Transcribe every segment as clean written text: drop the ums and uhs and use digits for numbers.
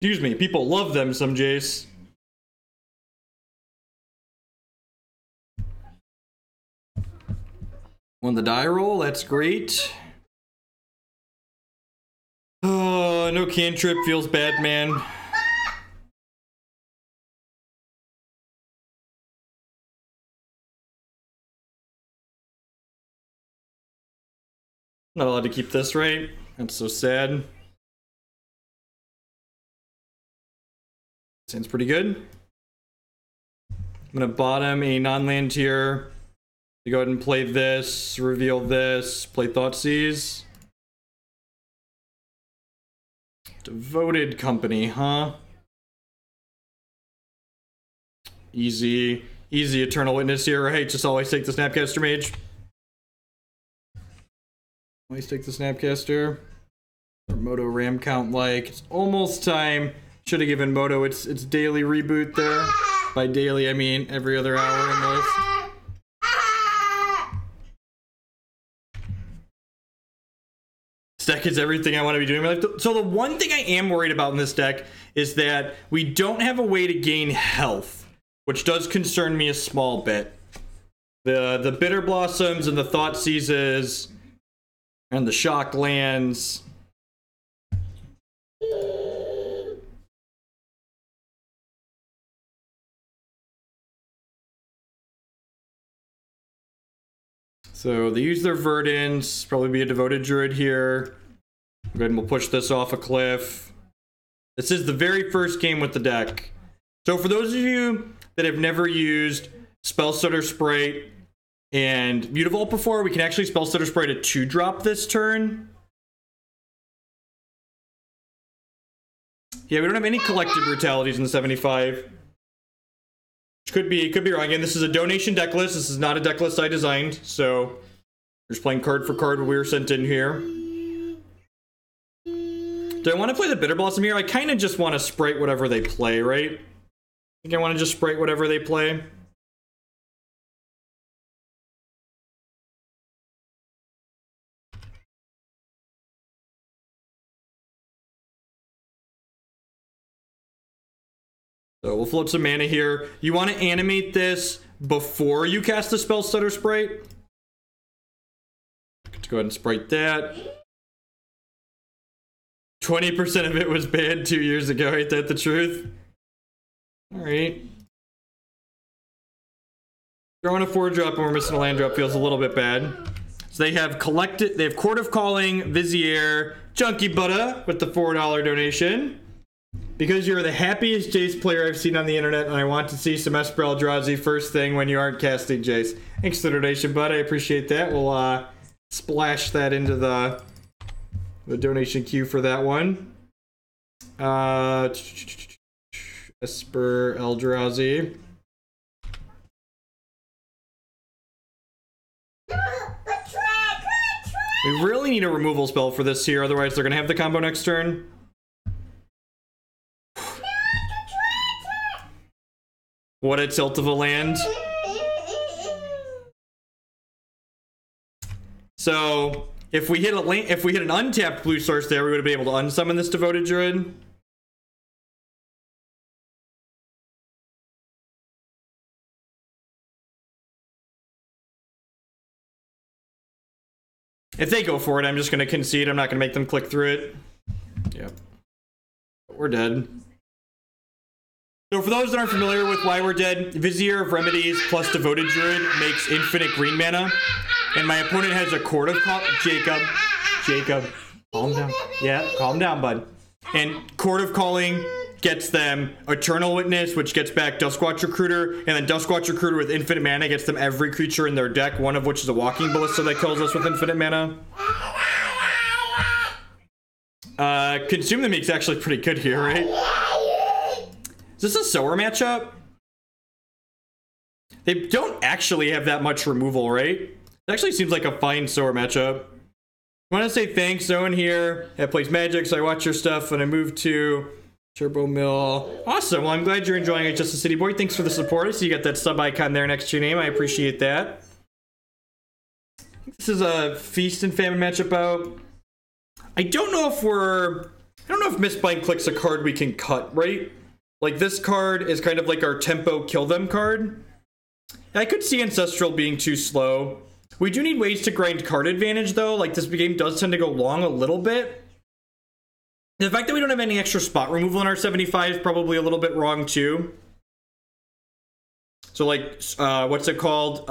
Excuse me, people love them some Jace. Won the die roll, that's great. Oh, no cantrip, feels bad, man. Not allowed to keep this, right? That's so sad. Sounds pretty good. I'm gonna bottom a non-land tier. Go ahead and play this, reveal this, play Thoughtseize. Devoted Company, huh? Easy Eternal Witness here, right? Just always take the Snapcaster Mage. Always take the Snapcaster. Moto Ram count like. It's almost time. Should have given Moto its daily reboot there. By daily, I mean every other hour almost. This deck is everything I want to be doing in my life. So the one thing I am worried about in this deck is that we don't have a way to gain health, which does concern me a small bit. The Bitterblossoms and the Thoughtseizes and the Shock Lands. So they use their Verdance, probably be a Devoted Druid here. Go ahead and we'll push this off a cliff. This is the very first game with the deck. So for those of you that have never used Spellstutter Sprite and Mutavault before, we can actually Spellstutter Sprite a 2-drop this turn. Yeah, we don't have any collected brutalities in the 75. Could be wrong. Again, this is a donation deck list. This is not a deck list I designed, so we're just playing card for card what we were sent in here. Do I want to play the Bitterblossom here? I kind of just want to Sprite whatever they play, right? I think I want to just Sprite whatever they play. So we'll float some mana here. You want to animate this before you cast the Spellstutter Sprite. Let's go ahead and Sprite that. 20% of it was banned 2 years ago. Ain't that the truth? Alright. Throwing a 4-drop and we're missing a land drop feels a little bit bad. So they have Court of Calling, Vizier, Junkie Butter with the $4 donation. Because you're the happiest Jace player I've seen on the internet, and I want to see some Esper Eldrazi first thing when you aren't casting Jace. Thanks for the donation, bud. I appreciate that. We'll splash that into the donation queue for that one. Esper Eldrazi. We really need a removal spell for this here, otherwise they're going to have the combo next turn. What a tilt of a land. So if we hit an untapped blue source there, we would have been able to unsummon this Devoted Druid. If they go for it, I'm just going to concede. I'm not going to make them click through it. Yep. We're dead. So for those that aren't familiar with why we're dead, Vizier of Remedies plus Devoted Druid makes infinite green mana. And my opponent has a Court of Call. Jacob, calm down. Yeah, calm down, bud. And Court of Calling gets them Eternal Witness, which gets back Duskwatch Recruiter, and then Duskwatch Recruiter with infinite mana gets them every creature in their deck, one of which is a Walking Ballista that kills us with infinite mana. Consume the Meek's actually pretty good here, right? Is this a Sower matchup? They don't actually have that much removal, right? It actually seems like a fine Sower matchup. I want to say thanks, Owen here. I plays Magic, so I watch your stuff when I move to Turbo Mill. Awesome. Well, I'm glad you're enjoying it, Just a City Boy. Thanks for the support. I see you got that sub icon there next to your name. I appreciate that. This is a Feast and Famine matchup out. I don't know if we're don't know if Mistbind Clique's a card we can cut, right? Like, this card is kind of like our tempo kill them card. I could see Ancestral being too slow. We do need ways to grind card advantage, though. Like, this game does tend to go long a little bit. The fact that we don't have any extra spot removal in our 75 is probably a little bit wrong, too. So, like, what's it called?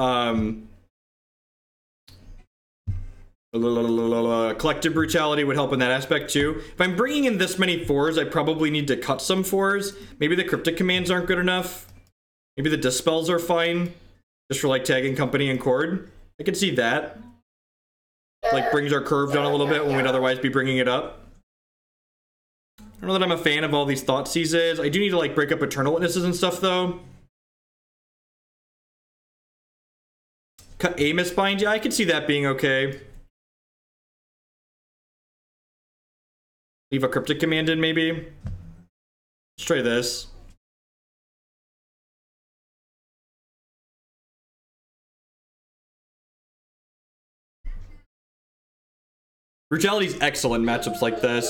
Collective Brutality would help in that aspect, too. If I'm bringing in this many 4s, I probably need to cut some 4s. Maybe the Cryptic Commands aren't good enough. Maybe the Dispels are fine. Just for, like, tagging Company and Chord. I can see that. Like, brings our curve down a little bit when we'd otherwise be bringing it up. I don't know that I'm a fan of all these Thoughtseizes. I do need to, like, break up Eternal Witnesses and stuff, though. Cut a Mistbind? Yeah, I could see that being okay. Leave a Cryptic Command in, maybe. Let's try this. Brutality's excellent in matchups like this.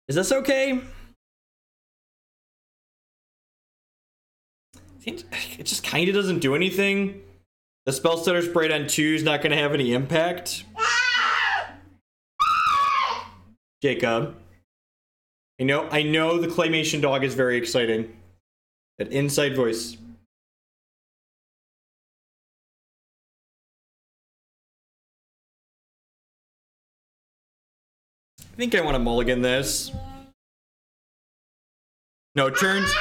Is this okay? It just kind of doesn't do anything. The Spellstutter Sprite on 2 is not going to have any impact. Jacob. I know the Claymation Dog is very exciting. That inside voice. I think I want to mulligan this. No, Turn's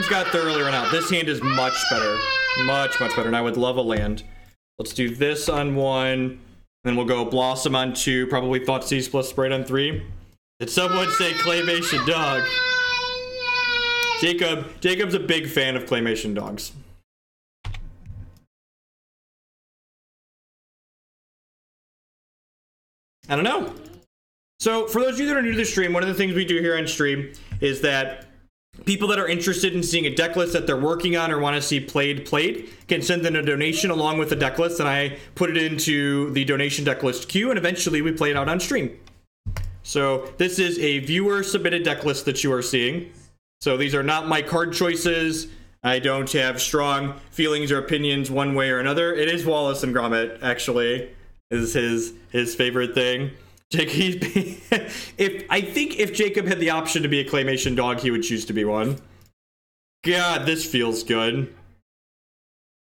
got the earlier one out. This hand is much better. Much better. And I would love a land. Let's do this on 1. Then we'll go Blossom on 2. Probably Thoughtseize plus Sprite on 3. Did someone say Claymation Dog? Jacob's a big fan of Claymation Dogs. I don't know. So, for those of you that are new to the stream, one of the things we do here on stream is that people that are interested in seeing a deck list that they're working on or want to see played can send in a donation along with the deck list, and I put it into the donation deck list queue, and eventually we play it out on stream. So, this is a viewer-submitted deck list that you are seeing. So these are not my card choices. I don't have strong feelings or opinions one way or another. It is Wallace and Gromit, actually, is his favorite thing. I think if Jacob had the option to be a Claymation Dog, he would choose to be one. God, this feels good.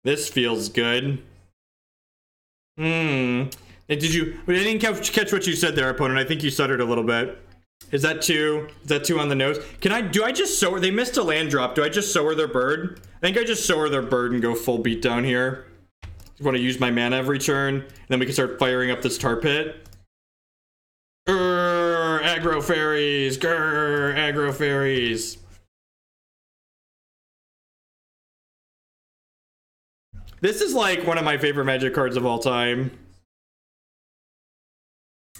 This feels good. I didn't catch what you said there, opponent. I think you stuttered a little bit. Is that 2? Is that 2 on the nose? Do I just sower? They missed a land drop. Do I just sower their bird? I think I just sower their bird and go full beat down here. I want to use my mana every turn, and then we can start firing up this tar pit. Grrr, aggro fairies. Grrr, aggro fairies. This is like one of my favorite Magic cards of all time.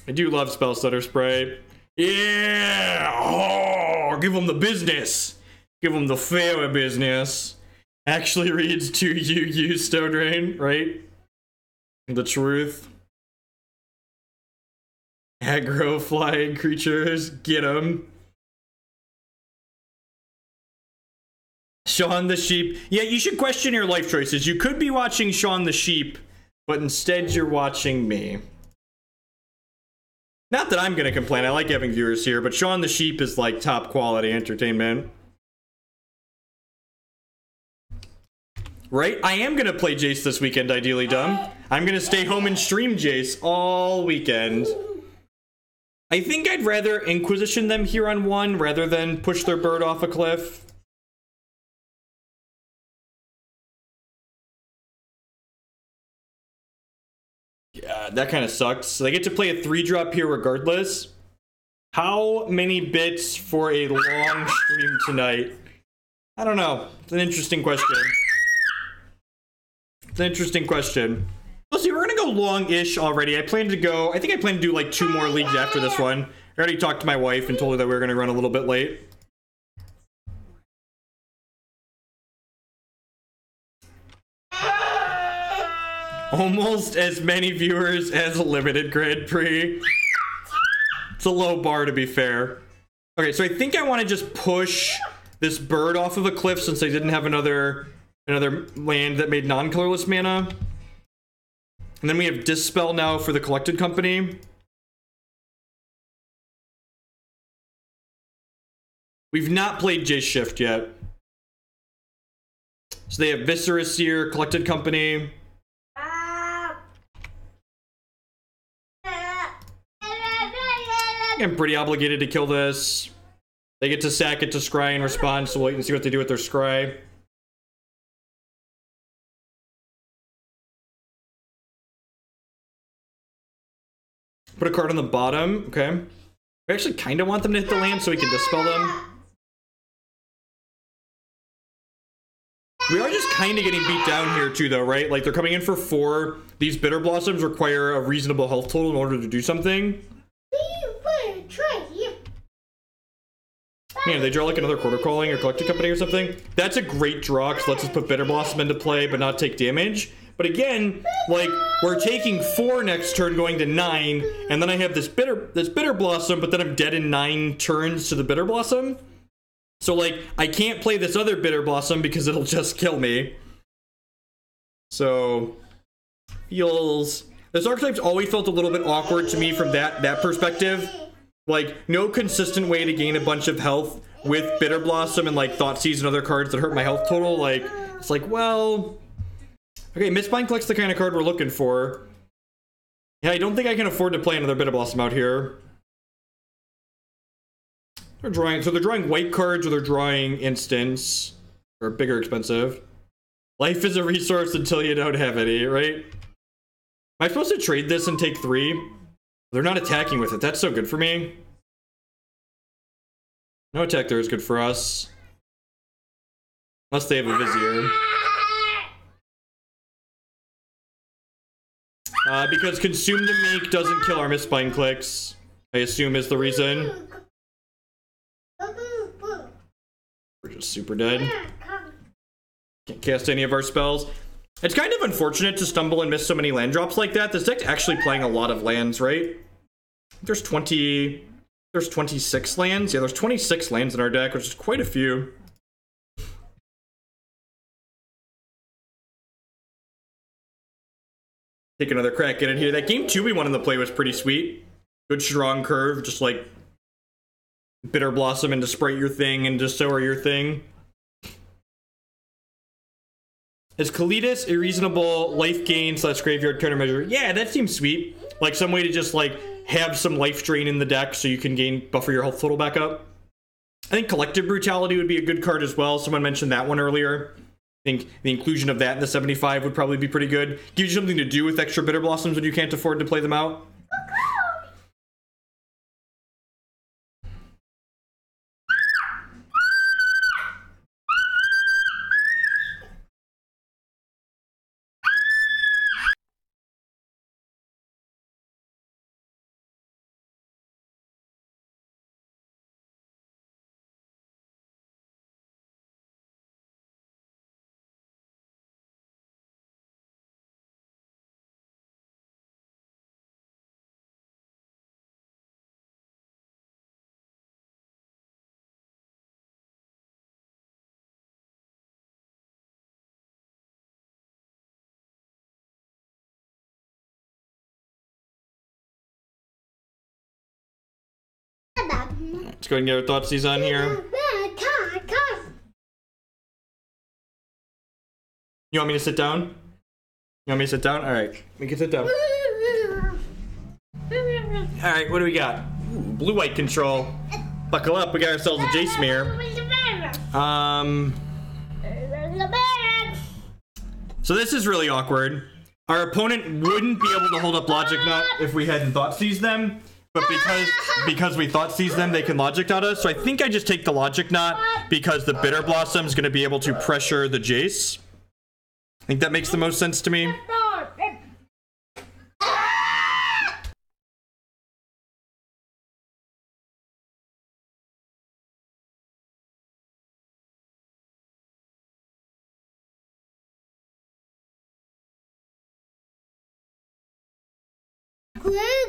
I do love Spellstutter Sprite. Yeah! Oh, give them the business. Give them the fair business. Actually reads to you, Stone Rain, right? The truth. Aggro flying creatures. Get them. Shaun the Sheep. Yeah, you should question your life choices. You could be watching Shaun the Sheep, but instead you're watching me. Not that I'm going to complain. I like having viewers here, but Shaun the Sheep is like top quality entertainment. Right? I am going to play Jace this weekend, ideally dumb. I'm going to stay home and stream Jace all weekend. I think I'd rather Inquisition them here on 1 rather than push their bird off a cliff. Yeah, that kind of sucks. So they get to play a 3-drop here regardless. How many bits for a long stream tonight? I don't know. It's an interesting question. It's an interesting question. Let's see, we're gonna go long-ish already. I think I plan to do like 2 more leagues after this one. I already talked to my wife and told her that we were gonna run a little bit late. Almost as many viewers as a limited Grand Prix. It's a low bar, to be fair. Okay, so I think I want to just push this bird off of a cliff since I didn't have another land that made non-colorless mana. And then we have Dispel now for the Collected Company. We've not played Jace Shift yet. So they have Viscerous Seer, Collected Company. I'm pretty obligated to kill this. They get to sack it to scry in response, so we'll wait and see what they do with their scry. Put a card on the bottom, okay. We actually kind of want them to hit the land so we can dispel them. We are just kind of getting beat down here too, though, right? Like, they're coming in for 4. These Bitterblossoms require a reasonable health total in order to do something. Man, they draw like another Quarter Calling or Collected Company or something. That's a great draw, because lets us put Bitterblossom into play but not take damage. But again, like, we're taking 4 next turn, going to 9, and then I have this Bitterblossom, but then I'm dead in 9 turns to the Bitterblossom. So, like, I can't play this other Bitterblossom because it'll just kill me. So, feels... This archetype's always felt a little bit awkward to me from that perspective. Like, no consistent way to gain a bunch of health with Bitterblossom and, like, Thoughtseize and other cards that hurt my health total. Like, it's like, well... Okay, Mistbind Clique's the kind of card we're looking for. Yeah, I don't think I can afford to play another Bitterblossom out here. They're drawing white cards, or they're drawing instants. Or bigger expensive. Life is a resource until you don't have any, right? Am I supposed to trade this and take 3? They're not attacking with it. That's so good for me. No attack there is good for us. Unless they have a Vizier. Because Consume the Meek doesn't kill our Mistbind Cliques, I assume is the reason. We're just super dead. Can't cast any of our spells. It's kind of unfortunate to stumble and miss so many land drops like that. This deck's actually playing a lot of lands, right? There's 26 lands. Yeah, there's 26 lands in our deck, which is quite a few. Take another crack at it here. That game 2 we won in the play was pretty sweet. Good strong curve, just like Bitterblossom into Sprite your thing and just Sower your thing. Is Kalidas a reasonable life gain / graveyard countermeasure? Yeah, that seems sweet. Like some way to just like have some life drain in the deck so you can buffer your health total back up. I think Collective Brutality would be a good card as well. Someone mentioned that one earlier. I think the inclusion of that in the 75 would probably be pretty good. Gives you something to do with extra Bitterblossoms when you can't afford to play them out. Let's go ahead and get our Thoughtseize on here. You want me to sit down? You want me to sit down? Alright, we can sit down. Alright, what do we got? Blue-white control. Buckle up, we got ourselves a Jace mirror. So this is really awkward. Our opponent wouldn't be able to hold up Logic Knot if we hadn't Thoughtseize them. But because we Thoughtseize them, they can Logic Knot us. So I think I just take the Logic Knot because the Bitterblossom is going to be able to pressure the Jace. I think that makes the most sense to me.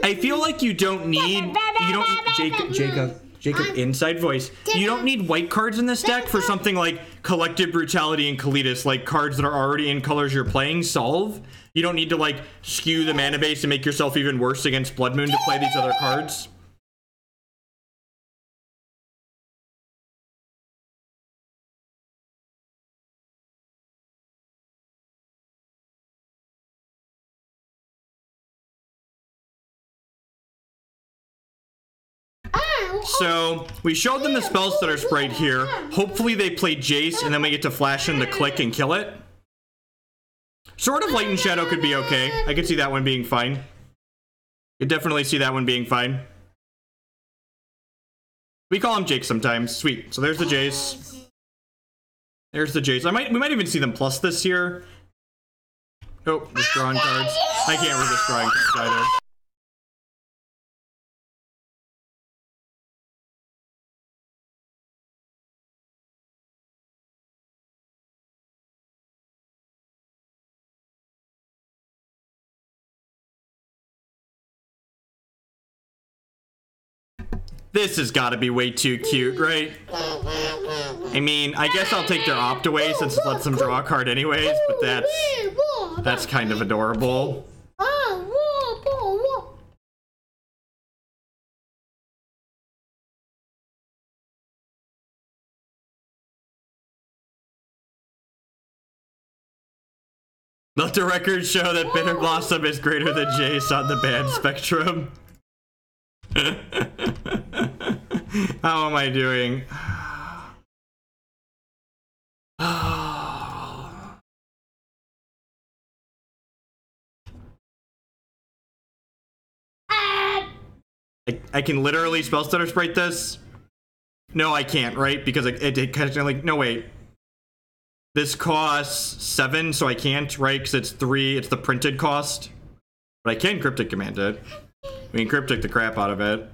I feel like you don't need, Jacob, inside voice. You don't need white cards in this deck for something like Collective Brutality and Kalitas, like cards that are already in colors you're playing solve. You don't need to like skew the mana base and make yourself even worse against Blood Moon to play these other cards. So we showed them the Spellstutter Sprite here. Hopefully they play Jace and then we get to flash in the Clique and kill it. Sort of Light and Shadow could be okay. I could see that one being fine. Could definitely see that one being fine. We call him Jake sometimes. Sweet. So there's the Jace. There's the Jace. We might even see them plus this year. Oh, just drawing cards. I can't resist drawing cards either. This has got to be way too cute, right? I mean, I guess I'll take their opt away since it lets them draw a card anyways, but that's kind of adorable. Let the record show that Bitterblossom is greater than Jace on the band spectrum. How am I doing? I can literally Spellstutter Sprite this? No, I can't, right? Because it kind of like, no, wait. This costs 7, so I can't, right? Because it's 3, it's the printed cost. But I can Cryptic Command it. We can Cryptic the crap out of it.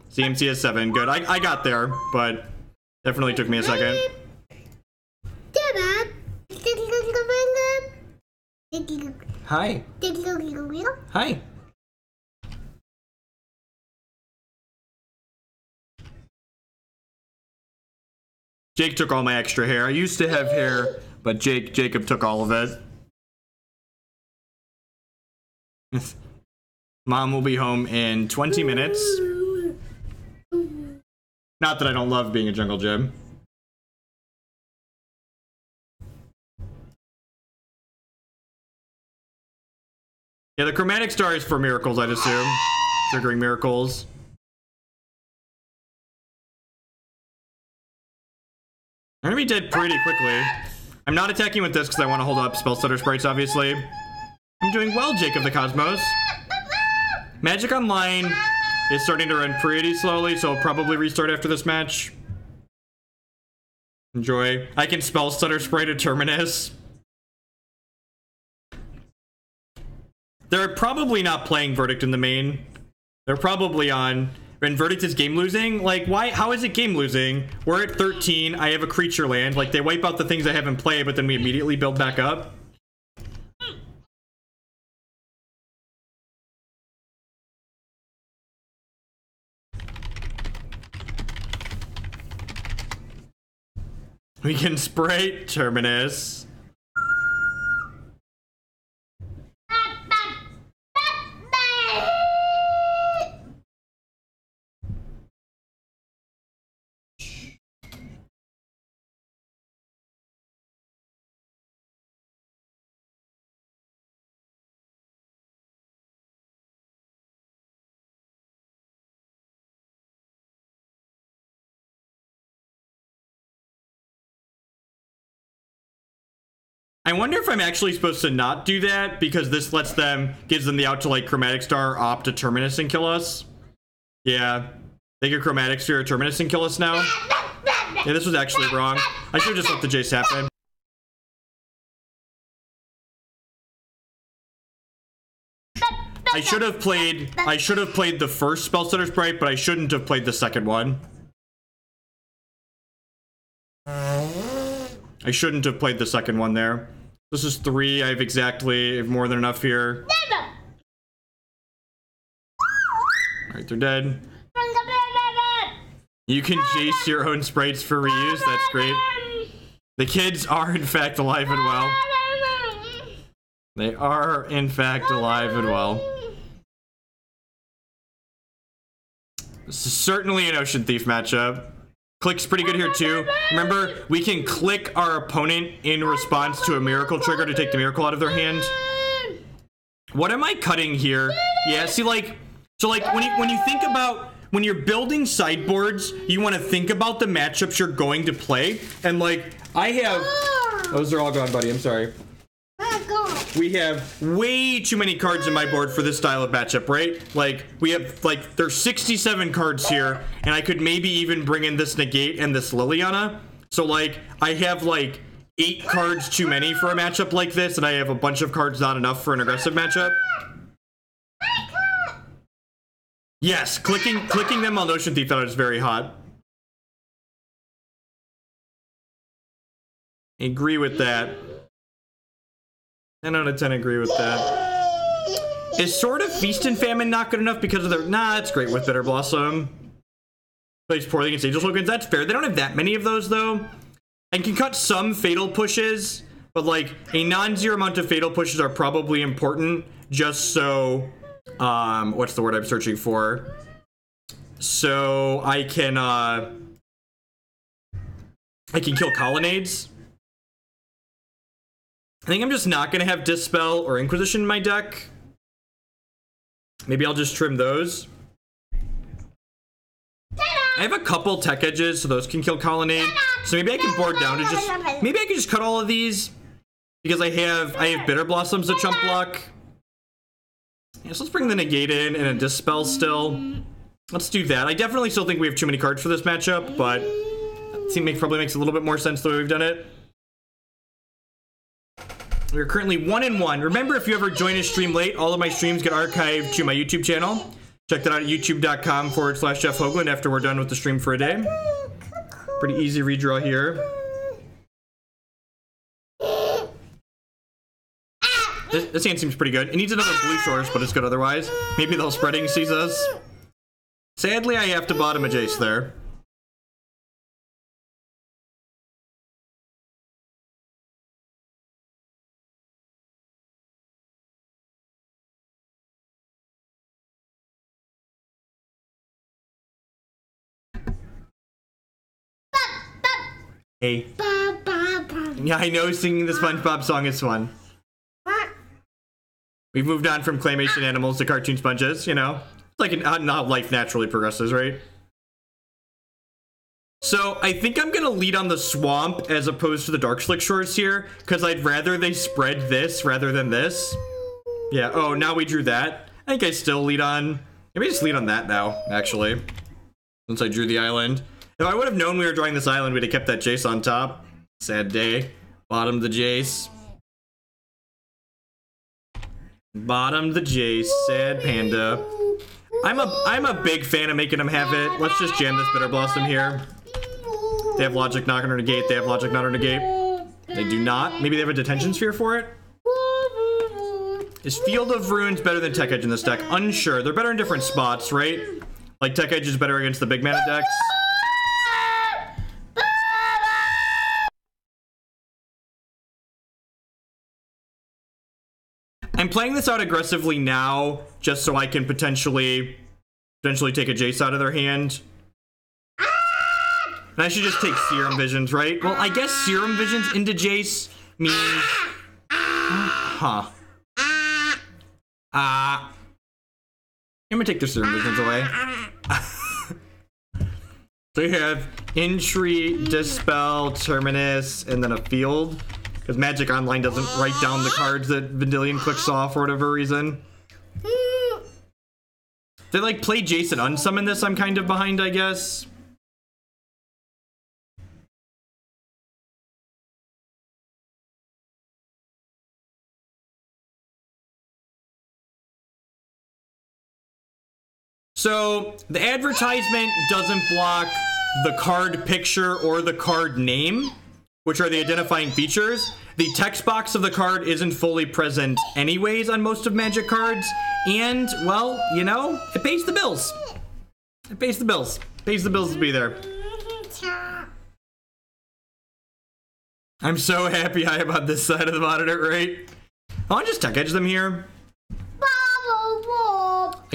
CMC is 7, good. I got there, but definitely took me a second. Hi. Hi. Jake took all my extra hair. I used to have hair, but Jacob took all of it. Mom will be home in 20 minutes. Not that I don't love being a jungle gym. Yeah, the Chromatic Star is for miracles, I'd assume. Triggering miracles. I'm gonna be dead pretty quickly. I'm not attacking with this because I want to hold up Spellstutter Sprites, obviously. I'm doing well, Jake of the Cosmos. Magic Online is starting to run pretty slowly, so I'll probably restart after this match. Enjoy. I can Spellstutter Sprite a Terminus. They're probably not playing Verdict in the main. They're probably on... And Verdict is game losing? Like, why? How is it game losing? We're at 13. I have a creature land. Like, they wipe out the things I have in play, but then we immediately build back up. We can spray Terminus. I wonder if I'm actually supposed to not do that because this lets them, gives them the out to like Chromatic Star, opt a Terminus and kill us. Yeah, they get Chromatic Star, Terminus and kill us now. Yeah, this was actually wrong. I should have just let the Jace happen. I should have played the first Spellstutter Sprite, but I shouldn't have played the second one. I shouldn't have played the second one there. This is 3. I have more than enough here. Alright, they're dead. You can Jace your own sprites for reuse. That's great. The kids are, in fact, alive and well. They are, in fact, alive and well. This is certainly an Ocean Thief matchup. Clique's pretty good here, too. Remember, we can click our opponent in response to a miracle trigger to take the miracle out of their hand. What am I cutting here? Yeah, see, like... So, like, when you think about... When you're building sideboards, you want to think about the matchups you're going to play. And, like, I have... Those are all gone, buddy. I'm sorry. We have way too many cards in my board for this style of matchup, right? Like, we have, like, there's 67 cards here, and I could maybe even bring in this Negate and this Liliana. So, like, I have, like, 8 cards too many for a matchup like this, and I have a bunch of cards not enough for an aggressive matchup. Yes, clicking them on Ocean Thief out is very hot. I agree with that. 10 out of 10 agree with that. Is Sword of Feast and Famine not good enough because of their... Nah, it's great with Bitterblossom. Plays poorly against Angel Tokens. That's fair. They don't have that many of those, though. And can cut some fatal pushes, but, like, a non-zero amount of fatal pushes are probably important just so... what's the word I'm searching for? So I can kill colonnades. I think I'm just not gonna have Dispel or Inquisition in my deck. Maybe I'll just trim those. I have a couple tech edges, so those can kill colonnade. So maybe I can board down to just... Maybe I can just cut all of these because I have Bitterblossoms to chump block. Yeah, so let's bring the Negate in and a Dispel still. Let's do that. I definitely still think we have too many cards for this matchup, but it probably makes a little bit more sense the way we've done it. We're currently 1-1. Remember, if you ever join a stream late, all of my streams get archived to my YouTube channel. Check that out at youtube.com/Jeff Hoagland after we're done with the stream for a day. Pretty easy redraw here. This hand seems pretty good. It needs another blue source, but it's good otherwise. Maybe they'll spreading sees us. Sadly, I have to bottom a Jace there. Hey. Yeah, I know singing the SpongeBob song is fun. We've moved on from claymation animals to cartoon sponges, you know? Like how life naturally progresses, right? So I think I'm gonna lead on the swamp as opposed to the Darkslick Shores here, because I'd rather they spread this rather than this. Yeah, oh, now we drew that. I think I still lead on... Maybe just lead on that now, actually. Since I drew the island. If I would have known we were drawing this island, we'd have kept that Jace on top. Sad day. Bottom the Jace. Bottom the Jace. Sad panda. I'm a big fan of making them have it. Let's just jam this Bitterblossom here. They have Logic Knocker Negate. They have Logic Knocker Negate. They do not. Maybe they have a Detention Sphere for it. Is Field of Runes better than Tech Edge in this deck? Unsure. They're better in different spots, right? Like Tech Edge is better against the big mana decks. I'm playing this out aggressively now, just so I can potentially take a Jace out of their hand. And I should just take Serum Visions, right? Well, I guess Serum Visions into Jace means... Huh. I'm gonna take the Serum Visions away. They have Entry, Dispel, Terminus, and then a Field. Because Magic Online doesn't write down the cards that Vendilion Clique saw for whatever reason. They like play Jace and unsummon this, I'm kind of behind, I guess. So the advertisement doesn't block the card picture or the card name, which are the identifying features. The text box of the card isn't fully present anyways on most of Magic cards. And, well, you know, it pays the bills. It pays the bills. Pays the bills to be there. I'm so happy I am on this side of the monitor, right? I want to just Tech Edge them here. I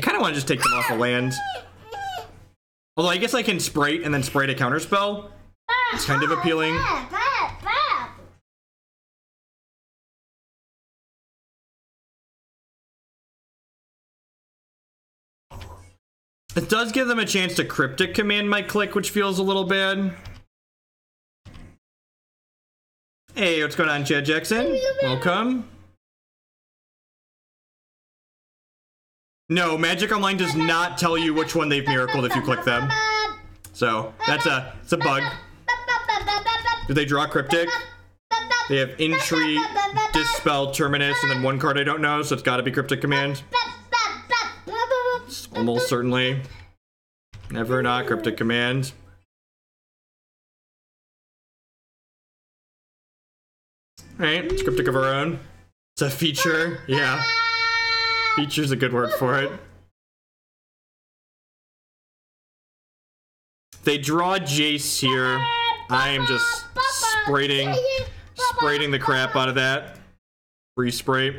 kind of want to just take them off a land. Although I guess I can Sprite and then Sprite a counterspell. It's kind of appealing. It does give them a chance to Cryptic Command my Clique, which feels a little bad. Hey, what's going on, Chad Jackson? Welcome. No, Magic Online does not tell you which one they've miracled if you click them. So, it's a bug. Do they draw Cryptic? They have Entreat, Dispel, Terminus, and then one card I don't know, so it's gotta be Cryptic Command. Almost certainly. Never not Cryptic Command. Alright, it's Cryptic of our own. It's a feature, yeah. Feature's a good word for it. They draw Jace here. I am just spraying the crap out of that. Free spray.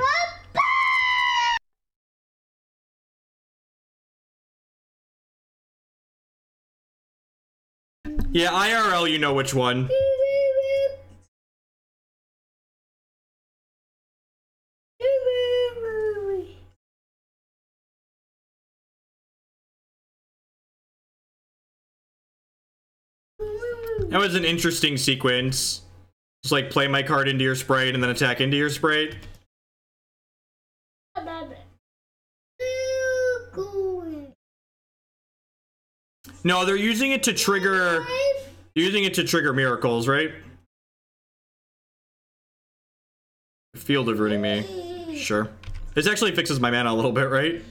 Yeah, IRL, you know which one. That was an interesting sequence. Just like play my card into your Sprite and then attack into your Sprite. No, they're using it to trigger... Using it to trigger miracles, right? Field of Rooting me. Sure. This actually fixes my mana a little bit, right?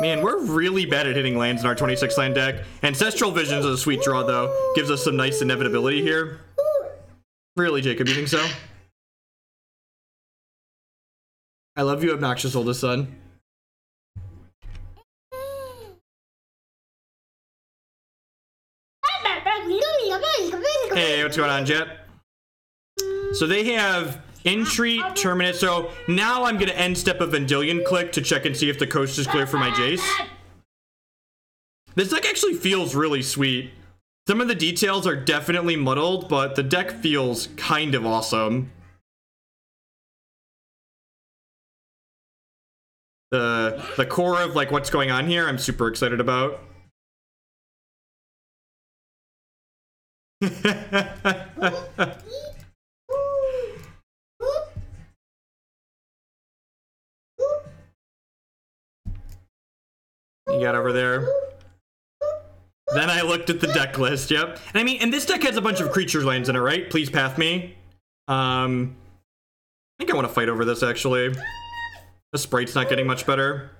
Man, we're really bad at hitting lands in our 26 land deck. Ancestral Visions is a sweet draw, though. Gives us some nice inevitability here. Really, Jacob, you think so? I love you, obnoxious oldest son. Hey, what's going on, Jet? So they have Entreat, Terminus. So now I'm going to end step a Vendilion Clique to check and see if the coast is clear for my Jace. This deck actually feels really sweet. Some of the details are definitely muddled, but the deck feels kind of awesome. The core of like what's going on here, I'm super excited about. You got over there. Then I looked at the deck list, yep. And I mean, and this deck has a bunch of creature lands in it, right? Please path me. I think I want to fight over this, actually. The Sprite's not getting much better.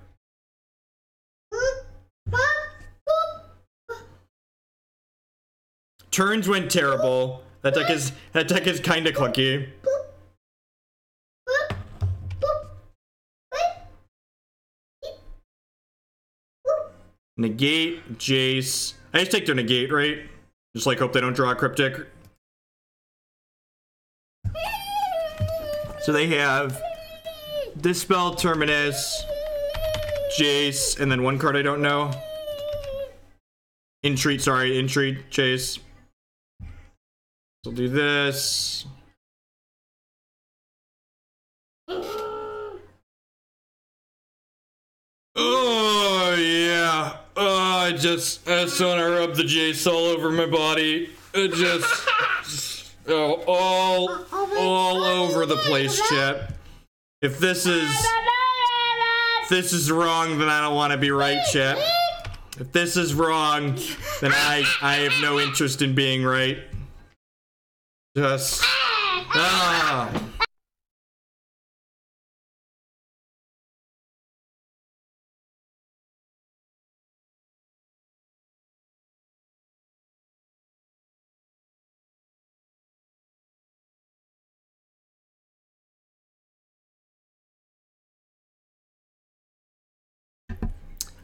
Turns went terrible. That deck is kind of clunky. Negate, Jace. I just take their Negate, right? Just like hope they don't draw a Cryptic. So they have Dispel, Terminus, Jace, and then one card I don't know. Entreat, sorry, Entreat, Jace. So we'll do this. Oh, yeah. Oh, I just want to rub the Jace all over my body. It just all over the place, chat. If this is wrong, then I don't want to be right, chat. If this is wrong, then I have no interest in being right. Just... Ah!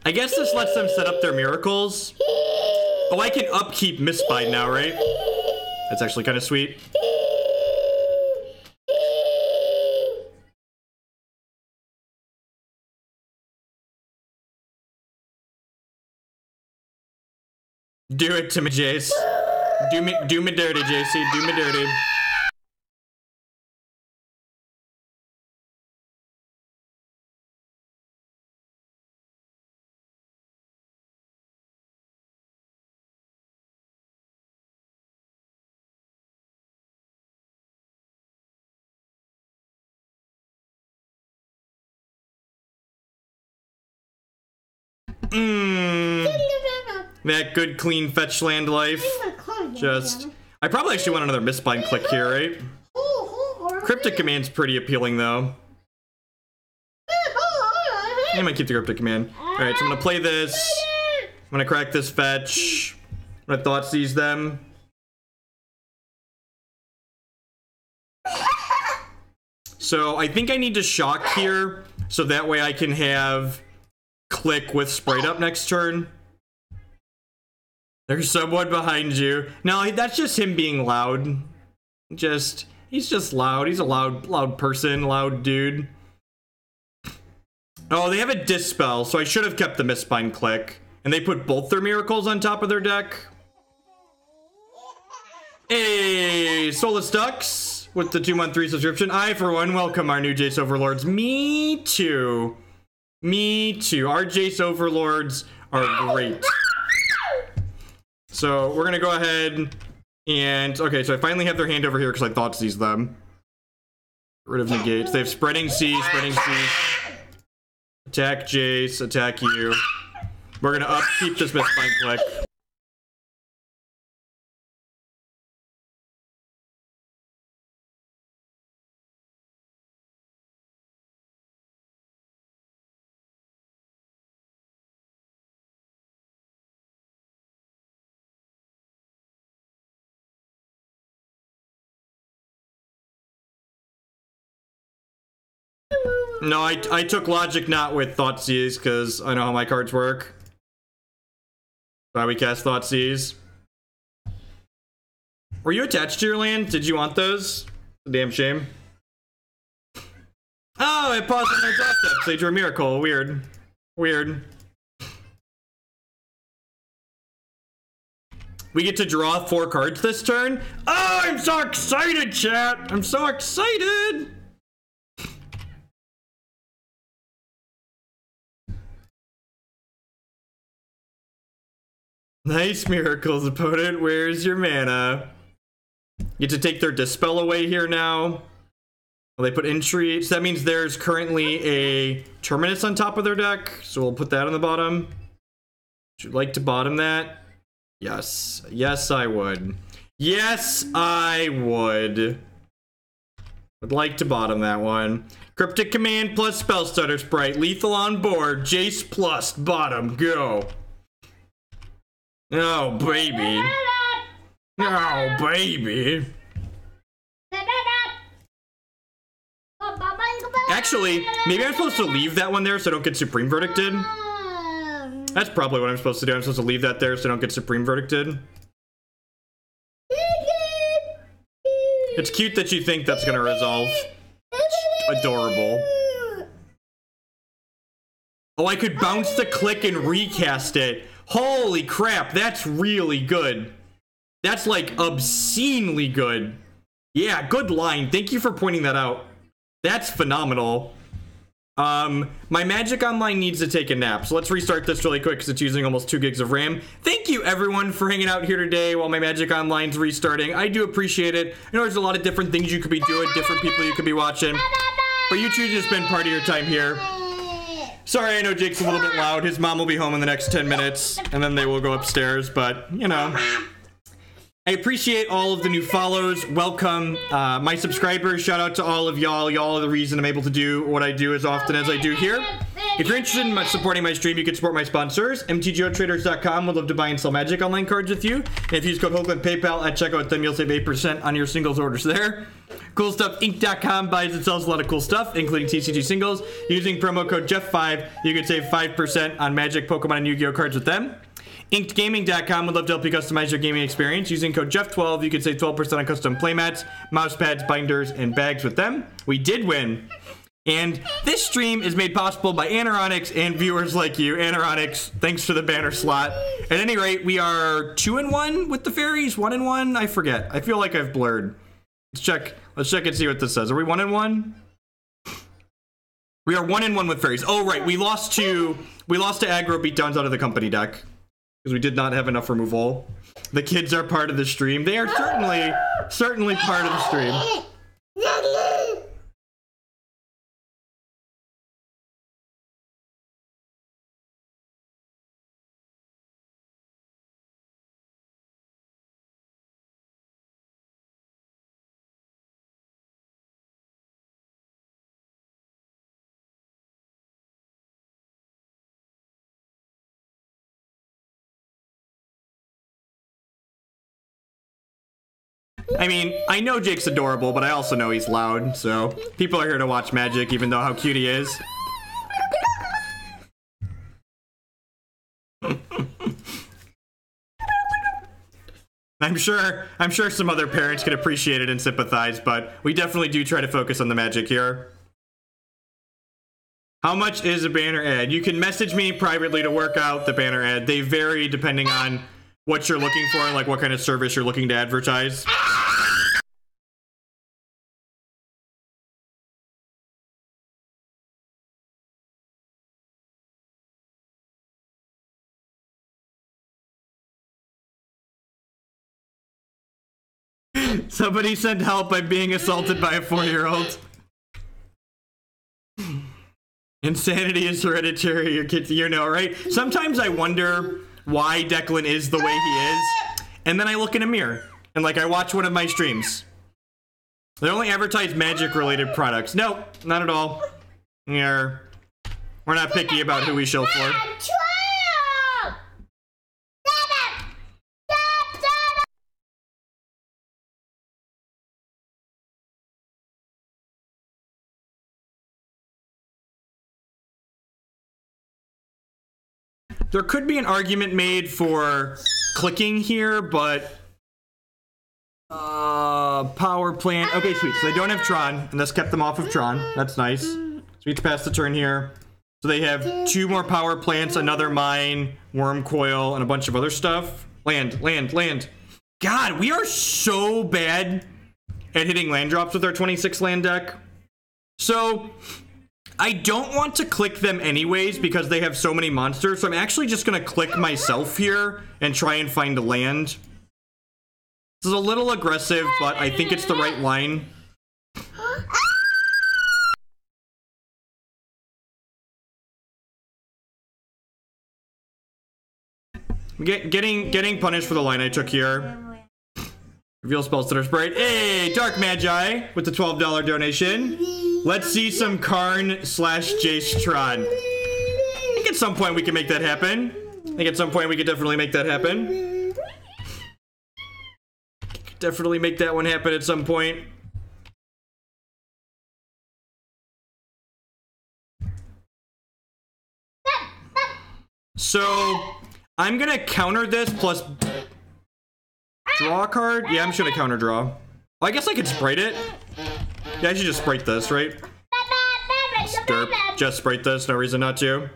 I guess this lets them set up their miracles. Oh, I can upkeep Mistbind now, right? That's actually kind of sweet. Do it to me, Jace. Do me dirty, JC. Do me dirty. That good, clean fetch land life. Just... I probably actually want another Mistbind Clique here, right? Cryptic Command's pretty appealing, though. I might keep the Cryptic Command. Alright, so I'm gonna play this. I'm gonna crack this fetch. I'm gonna Thoughtseize them. So I think I need to shock here, so that way I can have Clique with Sprite up next turn. There's someone behind you. No, that's just him being loud. He's just loud. He's a loud person, loud dude. Oh, they have a Dispel, so I should have kept the Mistbind Clique. And they put both their miracles on top of their deck. Hey, Soulless Ducks with the 2-month 3 subscription. I, for one, welcome our new Jace Overlords. Me too. Me too. Our Jace Overlords are great. So we're gonna go ahead and... Okay, so I finally have their hand over here because I Thoughtseize them. Get rid of Negate. They have Spreading Sea, Spreading Sea. Attack Jace, attack you. We're gonna upkeep this Mistbind Clique. No, I took Logic not with Thoughtseize because I know how my cards work. Why we cast Thoughtseize. Were you attached to your land? Did you want those? A damn shame. Oh, it paused on their doorstep. They drew a miracle. Weird. Weird. We get to draw 4 cards this turn. Oh, I'm so excited, chat. I'm so excited. Nice miracles, opponent. Where's your mana? You get to take their Dispel away here now. Well, they put Entreat. So that means there's currently a Terminus on top of their deck. So we'll put that on the bottom. Would you like to bottom that? Yes. Yes, I would. Yes, I would. Would like to bottom that one. Cryptic Command plus Spellstutter Sprite. Lethal on board. Jace plus bottom. Go. Oh, baby. Oh, baby. Actually, maybe I'm supposed to leave that one there so I don't get Supreme Verdicted. That's probably what I'm supposed to do. I'm supposed to leave that there so I don't get Supreme Verdicted. It's cute that you think that's gonna resolve. It's adorable. Oh, I could bounce the Clique and recast it. Holy crap, that's really good. That's like obscenely good. Yeah, good line. Thank you for pointing that out. That's phenomenal. My Magic Online needs to take a nap, so let's restart this really quick because it's using almost 2 gigs of RAM. Thank you everyone for hanging out here today while my Magic Online's restarting. I do appreciate it. I know there's a lot of different things you could be doing, different people you could be watching, but you choose to spend part of your time here. Sorry, I know Jake's a little bit loud. His mom will be home in the next 10 minutes, and then they will go upstairs, but, you know. I appreciate all of the new follows. Welcome. My subscribers, shout out to all of y'all. Y'all are the reason I'm able to do what I do as often as I do here. If you're interested in supporting my stream, you can support my sponsors. mtgotraders.com would love to buy and sell Magic online cards with you. And if you use code Hoagland PayPal at checkout, then you'll save 8% on your singles orders there. Cool Stuff Inc.com buys and sells a lot of cool stuff, including TCG singles. Using promo code Jeff5, you can save 5% on Magic, Pokemon, and Yu-Gi-Oh cards with them. InkedGaming.com would love to help you customize your gaming experience. Using code Jeff12, you can save 12% on custom playmats, mouse pads, binders, and bags with them. We did win. And this stream is made possible by Anoronics and viewers like you. Anoronics, thanks for the banner slot. At any rate, we are 2-1 with the fairies, 1-1. I forget. I feel like I've blurred. Let's check and see what this says. Are we 1-1? We are 1-1 with fairies. Oh right, we lost to aggro beatdowns out of the company deck because we did not have enough removal. The kids are part of the stream. They are certainly part of the stream. I mean, I know Jake's adorable, but I also know he's loud, so people are here to watch Magic, even though how cute he is. I'm sure some other parents can appreciate it and sympathize, but we definitely do try to focus on the Magic here. How much is a banner ad? You can message me privately to work out the banner ad. They vary depending on what you're looking for, like what kind of service you're looking to advertise. Somebody send help, I'm being assaulted by a 4-year-old. Insanity is hereditary, your kids, you know, right? Sometimes I wonder why Declan is the way he is, and then I look in a mirror, and like I watch one of my streams. They only advertise Magic-related products. Nope, not at all. We're not picky about who we shill for. There could be an argument made for clicking here, but power plant. Okay, sweet. So they don't have Tron, and this kept them off of Tron. That's nice. So we get to pass the turn here. So they have 2 more power plants, another mine, worm coil, and a bunch of other stuff. Land. God, we are so bad at hitting land drops with our 26 land deck. So I don't want to click them anyways because they have so many monsters, so I'm actually just going to click myself here and try and find a land. This is a little aggressive, but I think it's the right line. Getting punished for the line I took here. Reveal Spellstutter Sprite. Hey, Dark Magi with the $12 donation. Let's see some Karn / Jace Tron. I think at some point we can make that happen. I think at some point we could definitely make that happen. Definitely make that one happen at some point. So I'm gonna counter this plus draw a card. Yeah, I'm just gonna counter draw. Well, I guess I could sprite it. Yeah, I should just sprite this, right? Derp. Just sprite this, no reason not to.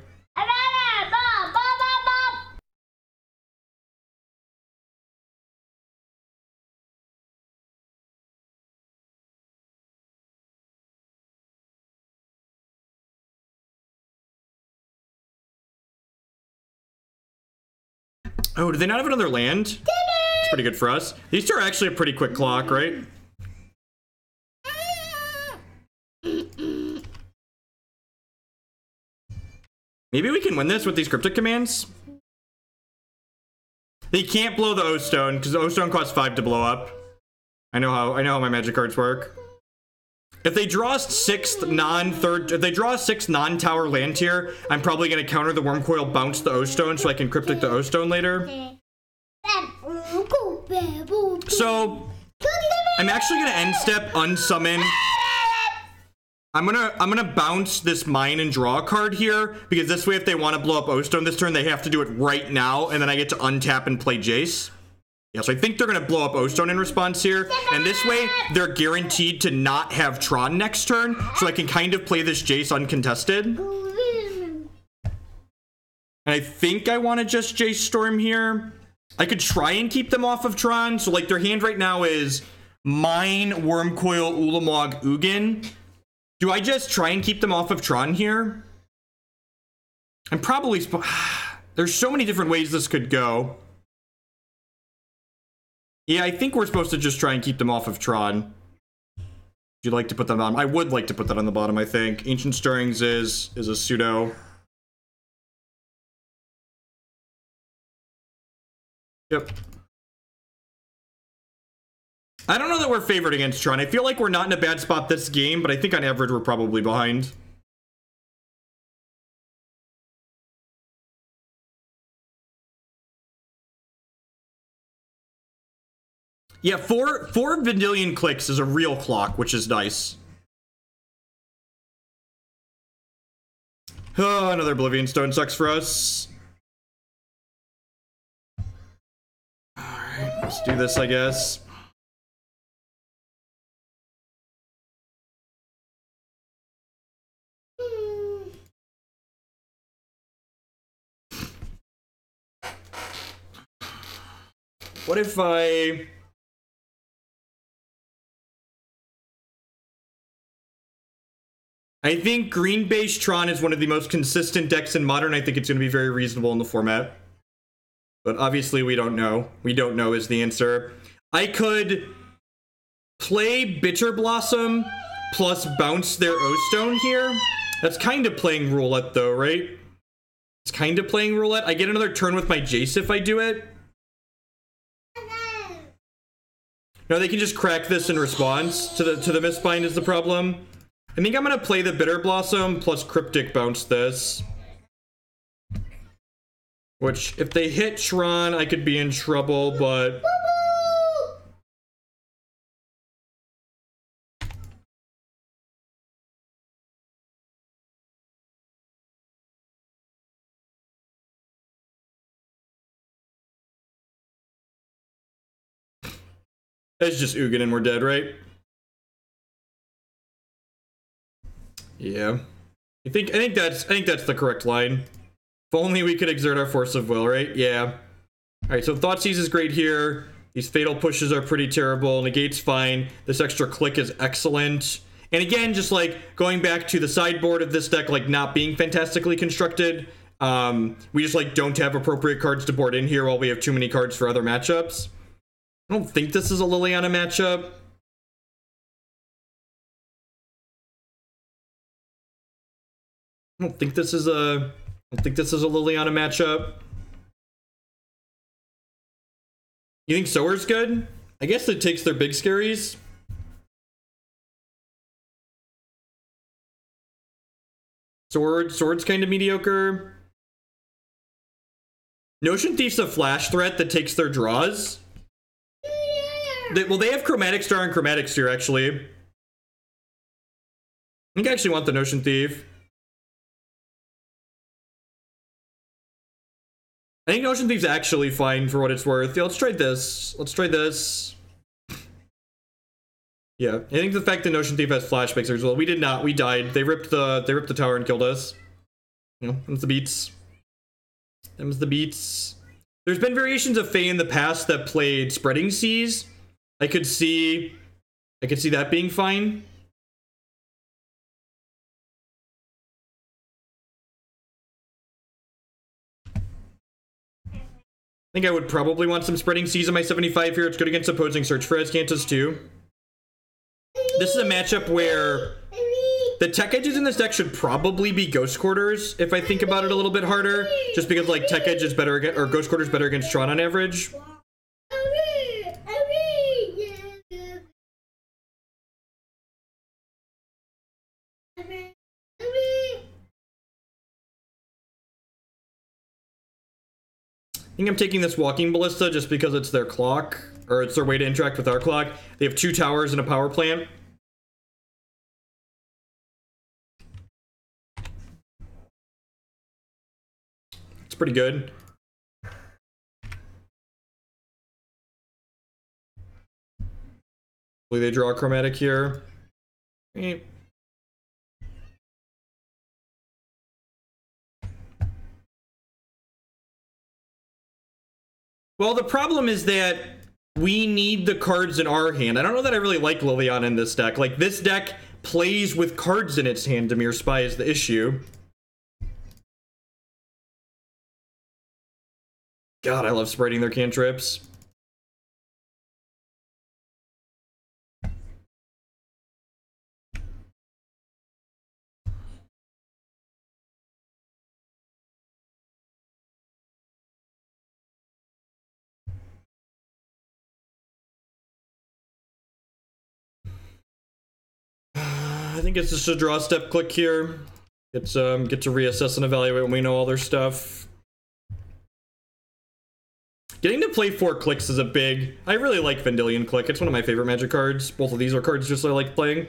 Oh, do they not have another land? It's pretty good for us. These two are actually a pretty quick clock, right? Maybe we can win this with these Cryptic Commands. They can't blow the O-Stone, because the O-Stone costs 5 to blow up. I know how my magic cards work. If they draw a sixth non-tower land tier, I'm probably going to counter the Wormcoil, bounce the O-Stone, so I can Cryptic the O-Stone later. So, I'm actually going to end step unsummon. I'm gonna bounce this mine and draw a card here, because this way if they want to blow up O-Stone this turn, they have to do it right now, and then I get to untap and play Jace. Yeah, so I think they're gonna blow up O-Stone in response here, and this way they're guaranteed to not have Tron next turn, so I can kind of play this Jace uncontested. And I think I want to just Jace Storm here. I could try and keep them off of Tron, so like their hand right now is Mine, Wormcoil, Ulamog, Ugin. Do I just try and keep them off of Tron here? I'm probably... There's so many different ways this could go. Yeah, I think we're supposed to just try and keep them off of Tron. Would you like to put them on? I would like to put that on the bottom, I think. Ancient Stirrings is a pseudo. Yep. I don't know that we're favored against Tron. I feel like we're not in a bad spot this game, but I think on average we're probably behind. Yeah, four Vendilion Cliques is a real clock, which is nice. Oh, another Oblivion Stone sucks for us. Alright, let's do this, I guess. What if I think green base Tron is one of the most consistent decks in Modern. I think it's going to be very reasonable in the format. But obviously we don't know. We don't know is the answer. I could play Bitterblossom plus bounce their O-Stone here. That's kind of playing roulette though, right? It's kind of playing roulette. I get another turn with my Jace if I do it. No, they can just crack this in response to the Mistbind is the problem. I think I'm gonna play the Bitterblossom plus Cryptic bounce this. Which, if they hit Tron, I could be in trouble, but... It's just Ugin and we're dead, right? Yeah. I think that's the correct line. If only we could exert our force of will, right? Yeah. Alright, so Thoughtseize is great here. These fatal pushes are pretty terrible. Negate's fine. This extra click is excellent. And again, just like going back to the sideboard of this deck, like not being fantastically constructed. We just like don't have appropriate cards to board in here while we have too many cards for other matchups. I don't think this is a Liliana matchup. I don't think this is a Liliana matchup. You think Sower's good? I guess it takes their big scaries. Sword's kind of mediocre. Notion Thief's a flash threat that takes their draws. Well, they have Chromatic Star and Chromatic Sphere, actually. I think I actually want the Notion Thief. I think Notion Thief's actually fine for what it's worth. Yeah, let's try this. Let's try this. Yeah, I think the fact that Notion Thief has flashbacks as well. We did not. We died. They ripped the tower and killed us. You know, them's the beats. Them's the beats. There's been variations of Fae in the past that played Spreading Seas. I could see that being fine. I think I would probably want some Spreading Seas on my 75 here. It's good against opposing Search for Azcanthus too. This is a matchup where The tech edges in this deck should probably be Ghost Quarters, if I think about it a little bit harder. Just because, like, tech edge is better against, or Ghost Quarters better against Tron on average. I think I'm taking this Walking Ballista just because it's their clock, or it's their way to interact with our clock. They have 2 towers and a power plant. It's pretty good. Hopefully they draw a chromatic here. Well, the problem is that we need the cards in our hand. I don't know that I really like Liliana in this deck. Like, this deck plays with cards in its hand. Dimir Spy is the issue. God, I love spreading their cantrips. I think it's just a draw step click here. Get to reassess and evaluate when we know all their stuff. Getting to play 4 clicks is a big... I really like Vendilion Clique. It's one of my favorite Magic cards. Both of these are cards just I like playing.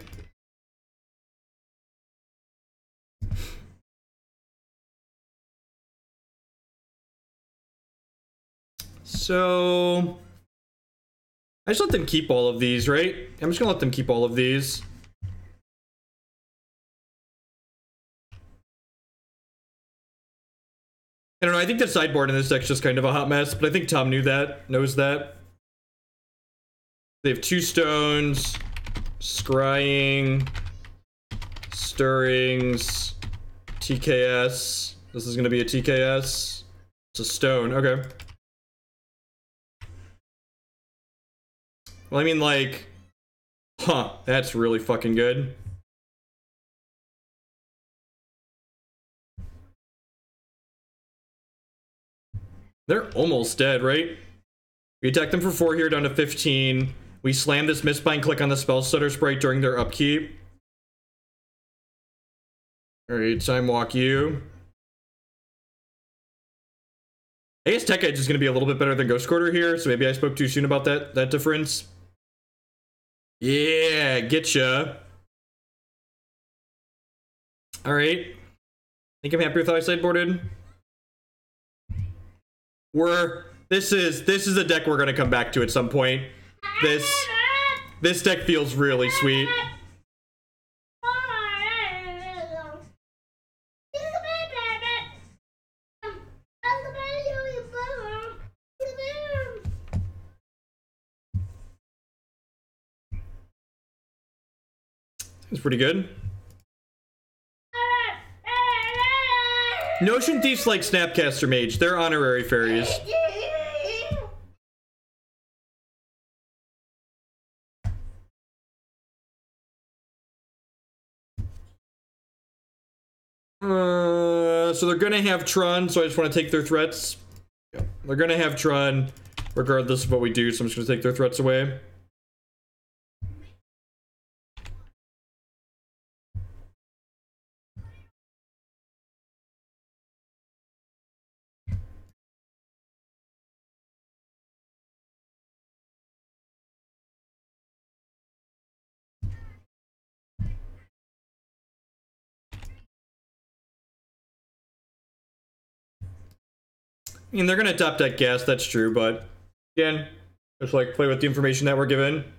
So... I just let them keep all of these, right? I'm just gonna let them keep all of these. I don't know, I think the sideboard in this deck's just kind of a hot mess, but I think Tom knows that. They have 2 stones, scrying, stirrings, TKS. This is gonna be a TKS. It's a stone, okay. Well, I mean, like, that's really fucking good. They're almost dead, right? We attack them for 4 here, down to 15. We slam this Mistbind Clique on the Spellstutter Sprite during their upkeep. Alright, time walk you. I guess Tech Edge is going to be a little bit better than Ghost Quarter here, so maybe I spoke too soon about that difference. Yeah, getcha. Alright. I think I'm happy with how I sideboarded. This is a deck we're gonna come back to at some point. This deck feels really sweet. It's pretty good. Notion Thieves like Snapcaster Mage. They're honorary fairies. So they're gonna have Tron, so I just want to take their threats. Yeah, they're gonna have Tron regardless of what we do, so I'm just gonna take their threats away. I mean, they're gonna top deck gas, that's true, but again, just like play with the information that we're given.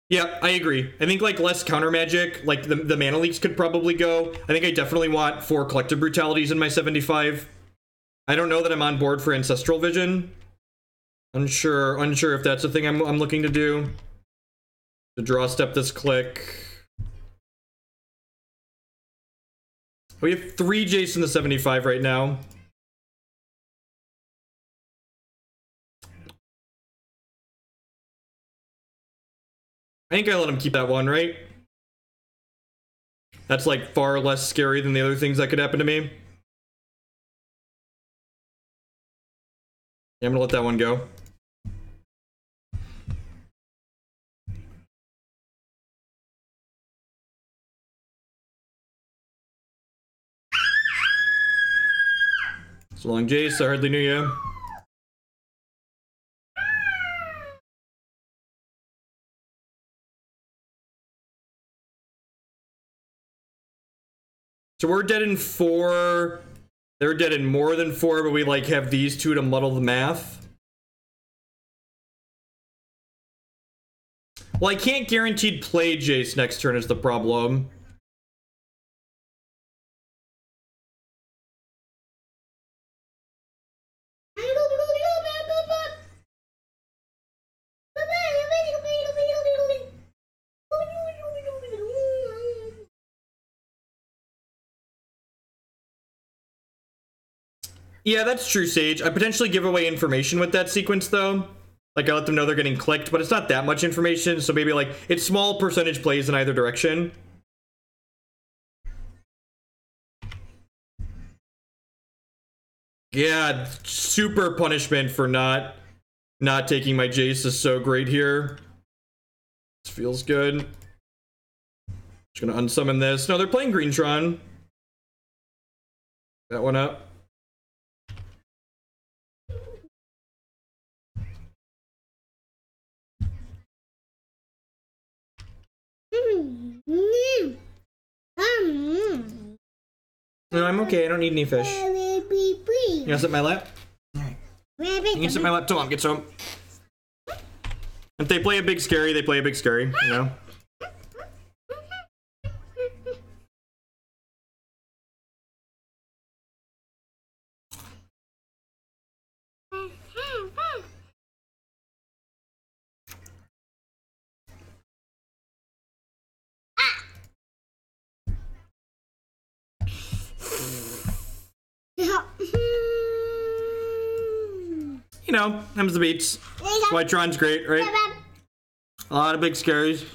Yeah, I agree. I think like less counter magic, like the mana leaks could probably go. I think I definitely want 4 collective brutalities in my 75. I don't know that I'm on board for Ancestral Vision. Unsure if that's a thing I'm looking to do. To draw step this click. We have 3 Jace in the 75 right now. I think I let him keep that one, right? That's like far less scary than the other things that could happen to me. Yeah, I'm gonna let that one go. So long, Jace. I hardly knew you. So we're dead in 4. They're dead in more than 4, but we like have these two to muddle the math. Well, I can't guaranteed play Jace next turn is the problem. Yeah, that's true, Sage. I potentially give away information with that sequence, though. Like, I let them know they're getting clicked, but it's not that much information, so maybe, like, it's small percentage plays in either direction. Yeah, super punishment for not taking my Jace is so great here. This feels good. Just gonna unsummon this. No, they're playing Green Tron. That one up. No, I'm okay. I don't need any fish. You gonna sit in my lap? Alright. You can sit in my lap till Mom gets home. If they play a big scary, they play a big scary, you know? You know, them's the beats. White Tron's great, right? A lot of big scaries.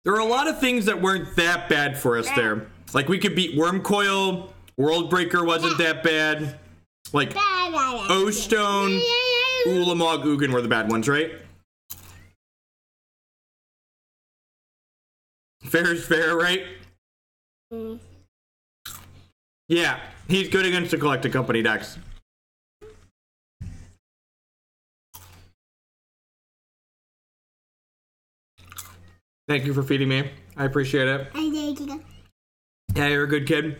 There are a lot of things that weren't that bad for us there. Like, we could beat Wormcoil. Worldbreaker wasn't that bad. Like, O-Stone, Ulamog, Ugin were the bad ones, right? Fair is fair, right? Yeah, he's good against the Collected Company decks. Thank you for feeding me. I appreciate it. Yeah, you're a good kid.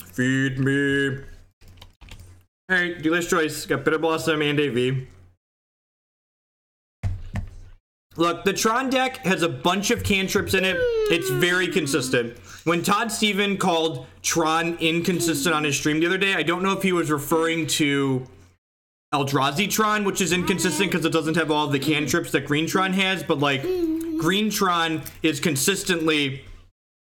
Feed me. Alright, dealer's choice. Got Bitterblossom and AV. Look, the Tron deck has a bunch of cantrips in it. It's very consistent. When Thoughtseize called Tron inconsistent on his stream the other day, I don't know if he was referring to Eldrazi Tron, which is inconsistent because it doesn't have all the cantrips that Green Tron has, but like Green Tron is consistently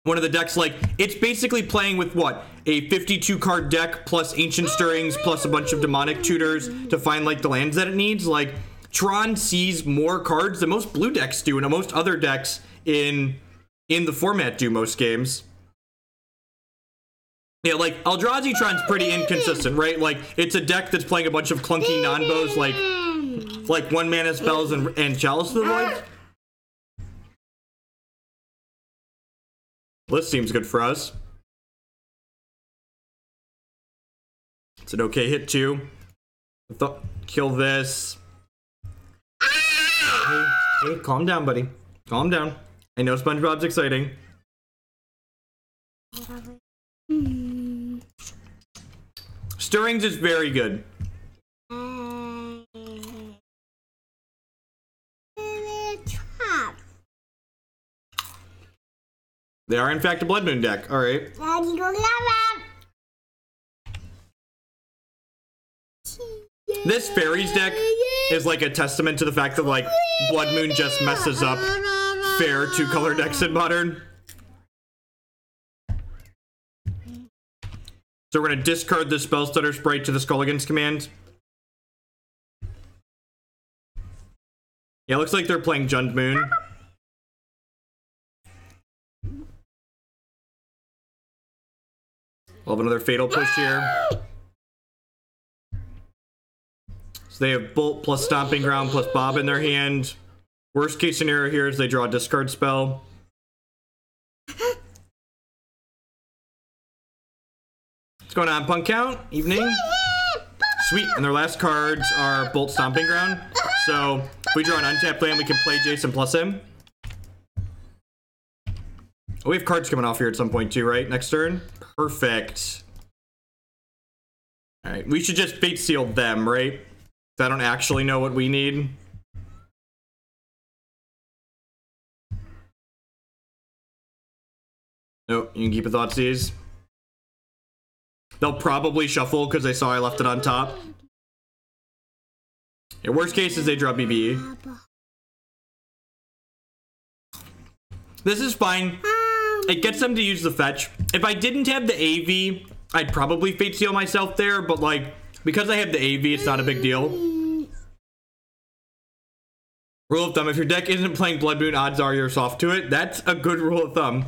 one of the decks, like, it's basically playing with what? A 52 card deck plus Ancient Stirrings plus a bunch of Demonic Tutors to find like the lands that it needs. Like, Tron sees more cards than most blue decks do, and most other decks in the format do most games. Yeah, like, Eldrazi Tron's pretty inconsistent, right? Like, it's a deck that's playing a bunch of clunky non-bows, like 1-mana spells and Chalice of the Void. This seems good for us. It's an okay hit, too. Kill this. Hey, calm down, buddy. Calm down. I know SpongeBob's exciting. Stirrings is very good. They are, in fact, a Blood Moon deck. All right. This Fairies deck is like a testament to the fact that, like, Blood Moon just messes up fair two-color decks in Modern. So we're gonna discard the Spellstutter Sprite to the Skulligan's Command. Yeah, looks like they're playing Jund Moon. We'll have another Fatal Push here. So they have Bolt plus Stomping Ground plus Bob in their hand. Worst case scenario here is they draw a discard spell. What's going on, Punk Count? Evening? Sweet, and their last cards are Bolt Stomping Ground. So if we draw an untapped land, we can play Jace plus him. Oh, we have cards coming off here at some point too, right? Next turn? Perfect. Alright, we should just Fate Seal them, right? I don't actually know what we need. Nope, you can keep a Thoughtseize. They'll probably shuffle because they saw I left it on top. Yeah, worst case is they draw BBE. This is fine. It gets them to use the fetch. If I didn't have the AV, I'd probably Fate Seal myself there, but like, because I have the AV, it's not a big deal. Rule of thumb, if your deck isn't playing Blood Moon, odds are you're soft to it. That's a good rule of thumb.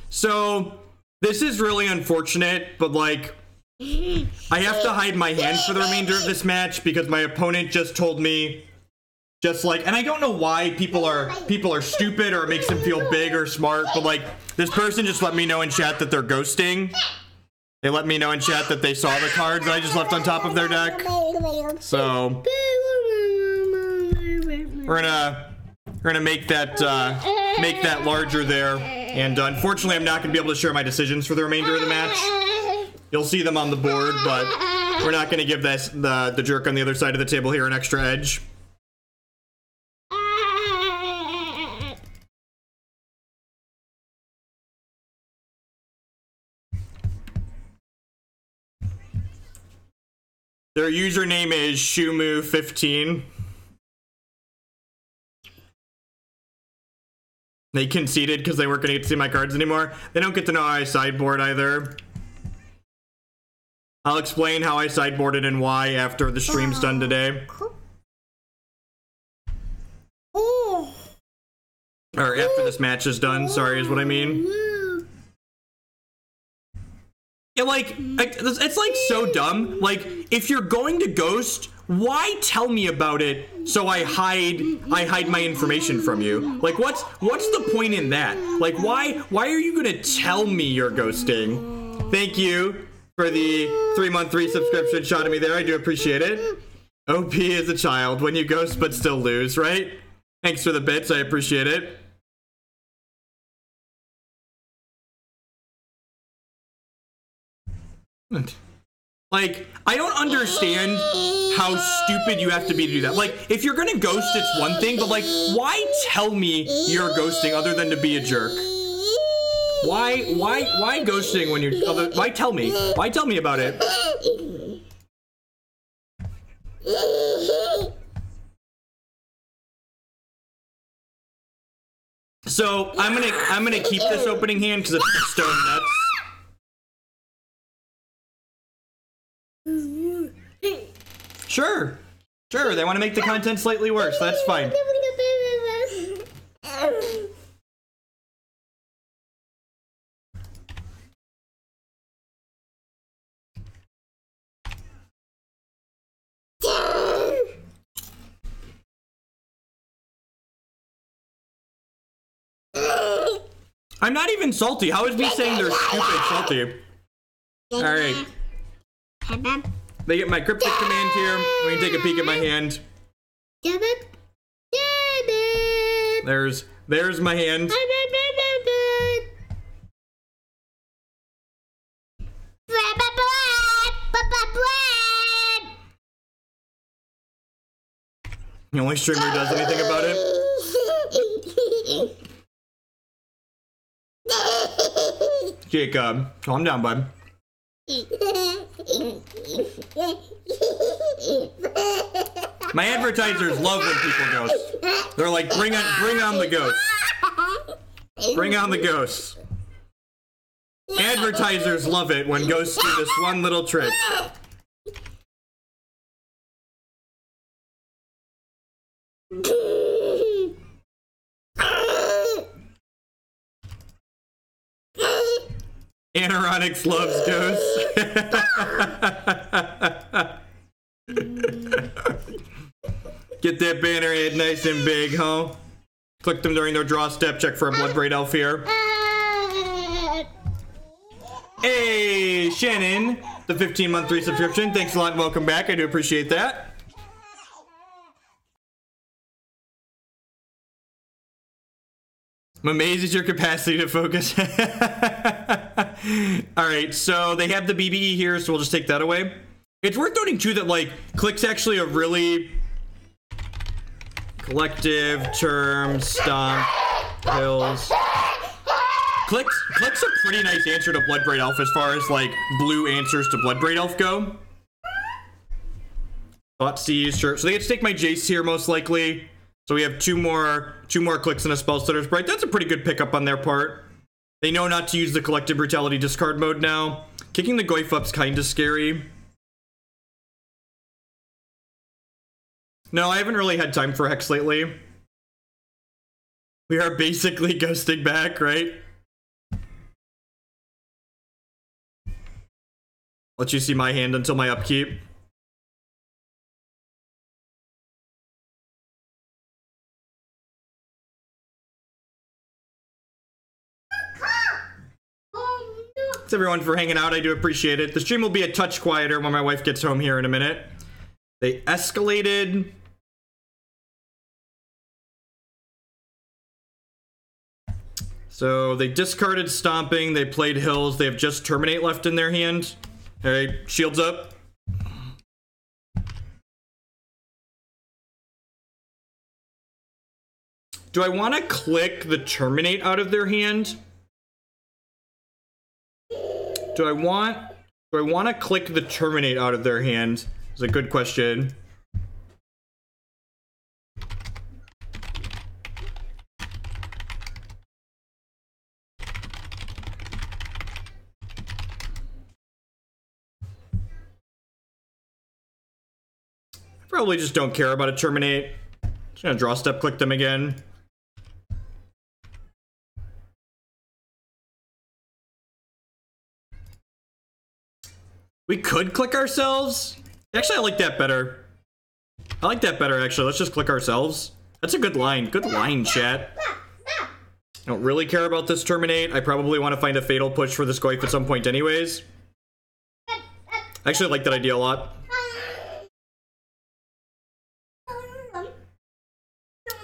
So, this is really unfortunate, but like, I have to hide my hand for the remainder of this match because my opponent just told me, just like, and I don't know why people are stupid or it makes them feel big or smart, but like, this person just let me know in chat that they're ghosting. They let me know in chat that they saw the cards that I just left on top of their deck. So, we're gonna make that larger there. And unfortunately, I'm not going to be able to share my decisions for the remainder of the match. You'll see them on the board, but we're not going to give this, the jerk on the other side of the table here an extra edge. Their username is Shumu15. They conceded because they weren't going to get to see my cards anymore. They don't get to know how I sideboard either. I'll explain how I sideboarded and why after the stream's done today. Or after this match is done, sorry, is what I mean. Yeah, like, it's like so dumb. Like, if you're going to ghost, why tell me about it so I hide my information from you? Like, what's the point in that? Like, why are you gonna tell me you're ghosting? Thank you for the 3-month resubscription shot at me there. I do appreciate it. OP is a child when you ghost but still lose, right? Thanks for the bits, I appreciate it. Like, I don't understand how stupid you have to be to do that. Like, if you're gonna ghost, it's one thing, but like, why tell me you're ghosting other than to be a jerk? Why ghosting when you're, why tell me? Why tell me about it? So, I'm gonna keep this opening hand because it's stone nuts. Sure, they want to make the content slightly worse. That's fine. I'm not even salty. How is me saying they're stupid salty? All right. They get my Cryptic Command here. We can take a peek at my hand. There's my hand. The only streamer who does anything about it. Jacob, calm down, bud. My advertisers love when people ghost. They're like, bring on the ghosts. Bring on the ghosts. Advertisers love it when ghosts do this one little trick. Anoronics loves ghosts. Get that banner ad nice and big, huh? Click them during their draw step. Check for a Bloodbraid Elf here. Hey, Shannon, the 15-month resubscription. Thanks a lot and welcome back. I do appreciate that. Amazes your capacity to focus. Alright, so they have the BBE here, so we'll just take that away. It's worth noting, too, that, like, Clique's actually a really... Collective, Term, Stomp, Hills. Clique's a pretty nice answer to Bloodbraid Elf as far as, like, blue answers to Bloodbraid Elf go. Thoughtseize, sure. So they get to take my Jace here, most likely. So we have two more Cliques and a Spellstutter Sprite. That's a pretty good pickup on their part. They know not to use the Collective Brutality discard mode now. Kicking the Goyf up's kind of scary. No, I haven't really had time for Hex lately. We are basically ghosting back, right? Let you see my hand until my upkeep. Thanks everyone for hanging out. I do appreciate it. The stream will be a touch quieter when my wife gets home here in a minute. They escalated. So they discarded Stomping. They played Hills. They have just Terminate left in their hand. All right, shields up. Do I want to click the Terminate out of their hand? Do I want to click the Terminate out of their hand? Is a good question. I probably just don't care about a Terminate. Just gonna draw step click them again. We could click ourselves. Actually, I like that better. I like that better, actually. Let's just click ourselves. That's a good line. Good line, chat. I don't really care about this Terminate. I probably want to find a Fatal Push for this Goyf at some point anyways. I actually like that idea a lot.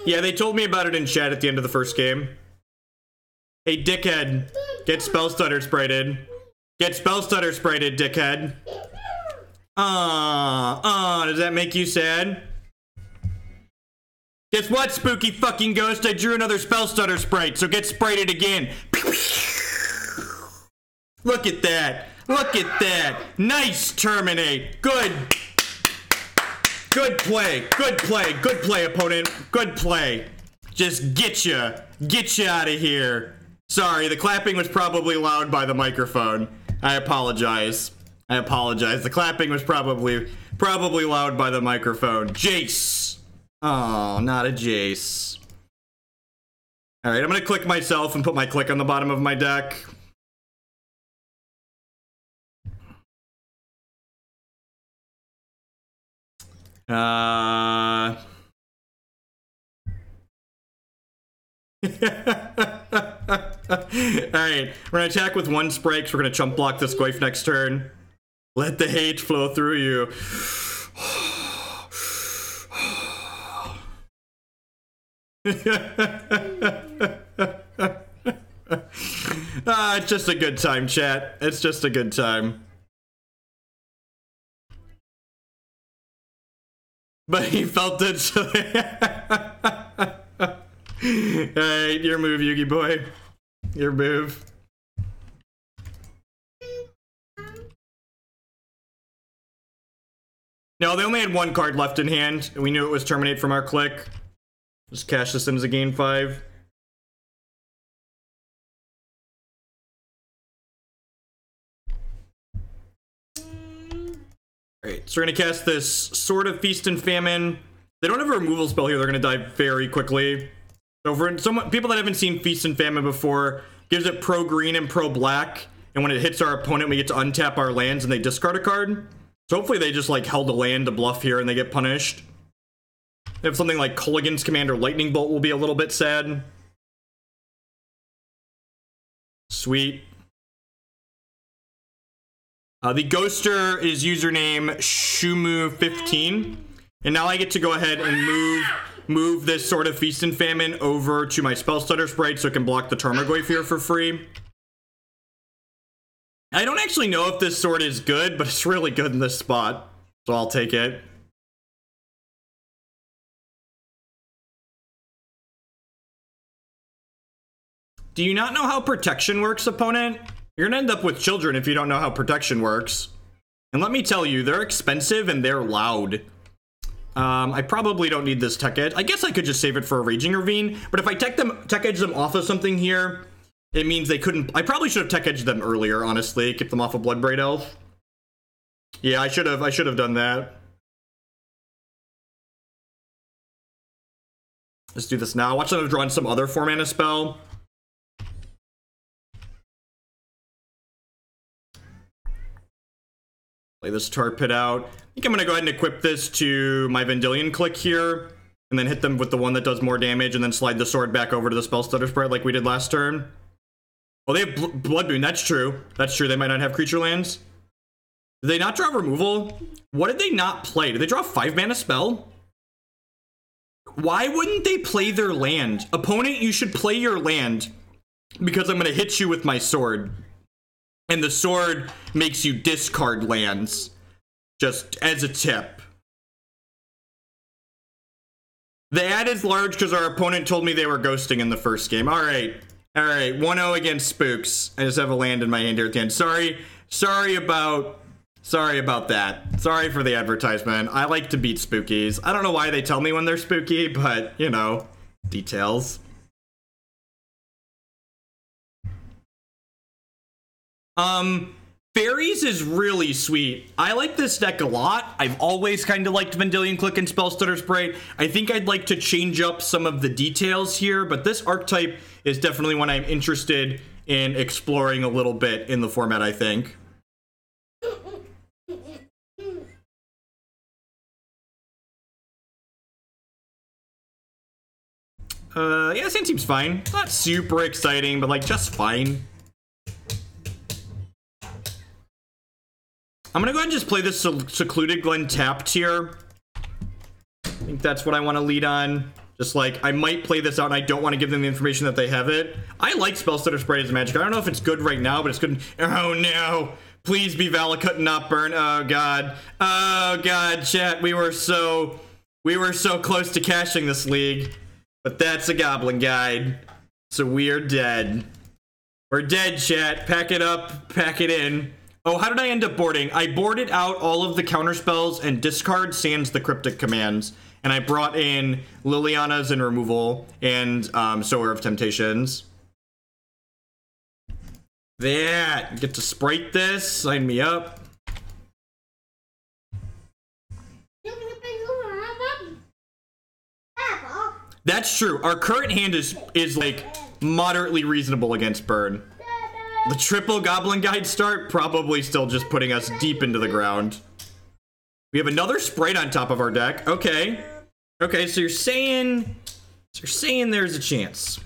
Yeah, they told me about it in chat at the end of the first game. Hey, dickhead. Get Spellstutter Sprited. Get Spellstutter Sprited, dickhead. Does that make you sad? Guess what, spooky fucking ghost? I drew another Spellstutter Sprite, so get Sprited again. Look at that. Look at that. Nice Terminate. Good. Good play. Good play. Good play, opponent. Good play. Just get you out of here. Sorry, the clapping was probably loud by the microphone. I apologize. I apologize. The clapping was probably loud by the microphone. Jace. Oh, not a Jace. All right, I'm gonna click myself and put my click on the bottom of my deck. Alright, we're gonna attack with one Sprite, so we're gonna chump block this Goyf next turn. Let the hate flow through you. It's just a good time, chat. It's just a good time. But he felt it, so... Alright, your move, Yugi boy. Your move. No, they only had one card left in hand, and we knew it was Terminate from our clique. Just cash this in as a gain 5. Alright, so we're gonna cast this Sword of Feast and Famine. They don't have a removal spell here, they're gonna die very quickly. So for some people that haven't seen Feast and Famine before, gives it pro green and pro black, and when it hits our opponent, we get to untap our lands and they discard a card. So hopefully they just like held a land to bluff here and they get punished. They have something like Culligan's Command or Lightning Bolt will be a little bit sad. Sweet. The Ghoster is username Shumu15. And now I get to go ahead and move this Sword of Feast and Famine over to my Spellstutter Sprite so it can block the Tarmogoyf here for free. I don't actually know if this sword is good, but it's really good in this spot. So I'll take it. Do you not know how protection works, opponent? You're gonna end up with children if you don't know how protection works. And let me tell you, they're expensive and they're loud. I probably don't need this Tech Edge. I guess I could just save it for a Raging Ravine, but if I Tech Edge them off of something here, it means they couldn't. I probably should have Tech Edged them earlier, honestly. Keep them off of Bloodbraid Elf. Yeah, I should have done that. Let's do this now. Watch them have drawn some other 4-mana spell. Play this Tar Pit out. I think I'm gonna go ahead and equip this to my Vendilion Clique here, and then hit them with the one that does more damage, and then slide the sword back over to the Spellstutter Sprite like we did last turn. Oh, they have Blood Boon. That's true. That's true. They might not have creature lands. Did they not draw removal? What did they not play? Did they draw a 5-mana spell? Why wouldn't they play their land? Opponent, you should play your land because I'm going to hit you with my sword. And the sword makes you discard lands. Just as a tip. The ad is large because our opponent told me they were ghosting in the first game. All right. All right, 1-0 against Spooks. I just have a land in my hand here at the end. Sorry about that. Sorry for the advertisement. I like to beat Spookies. I don't know why they tell me when they're spooky, but, you know, details. Fairies is really sweet. I like this deck a lot. I've always kind of liked Vendilion Clique and Spellstutter Sprite. I think I'd like to change up some of the details here, but this archetype is definitely one I'm interested in exploring a little bit in the format, I think. Yeah, this hand seems fine. Not super exciting, but like just fine. I'm gonna go ahead and just play this Secluded Glen tapped here. I think that's what I want to lead on. Just like, I might play this out and I don't want to give them the information that they have it. I like Spellstutter Sprite as Magic. I don't know if it's good right now, but it's good. Oh no! Please be Valakut and not burn. Oh god. Oh god, chat. We were so close to cashing this league. But that's a Goblin Guide. So we're dead. We're dead, chat. Pack it up, pack it in. Oh, how did I end up boarding? I boarded out all of the counterspells and discard sans the Cryptic Commands. And I brought in Liliana's and removal and Sower of Temptations. That. Get to Sprite this. Sign me up. That's true. Our current hand is like moderately reasonable against burn. The triple Goblin Guide start probably still just putting us deep into the ground. We have another Sprite on top of our deck. Okay. Okay, so you're saying there's a chance.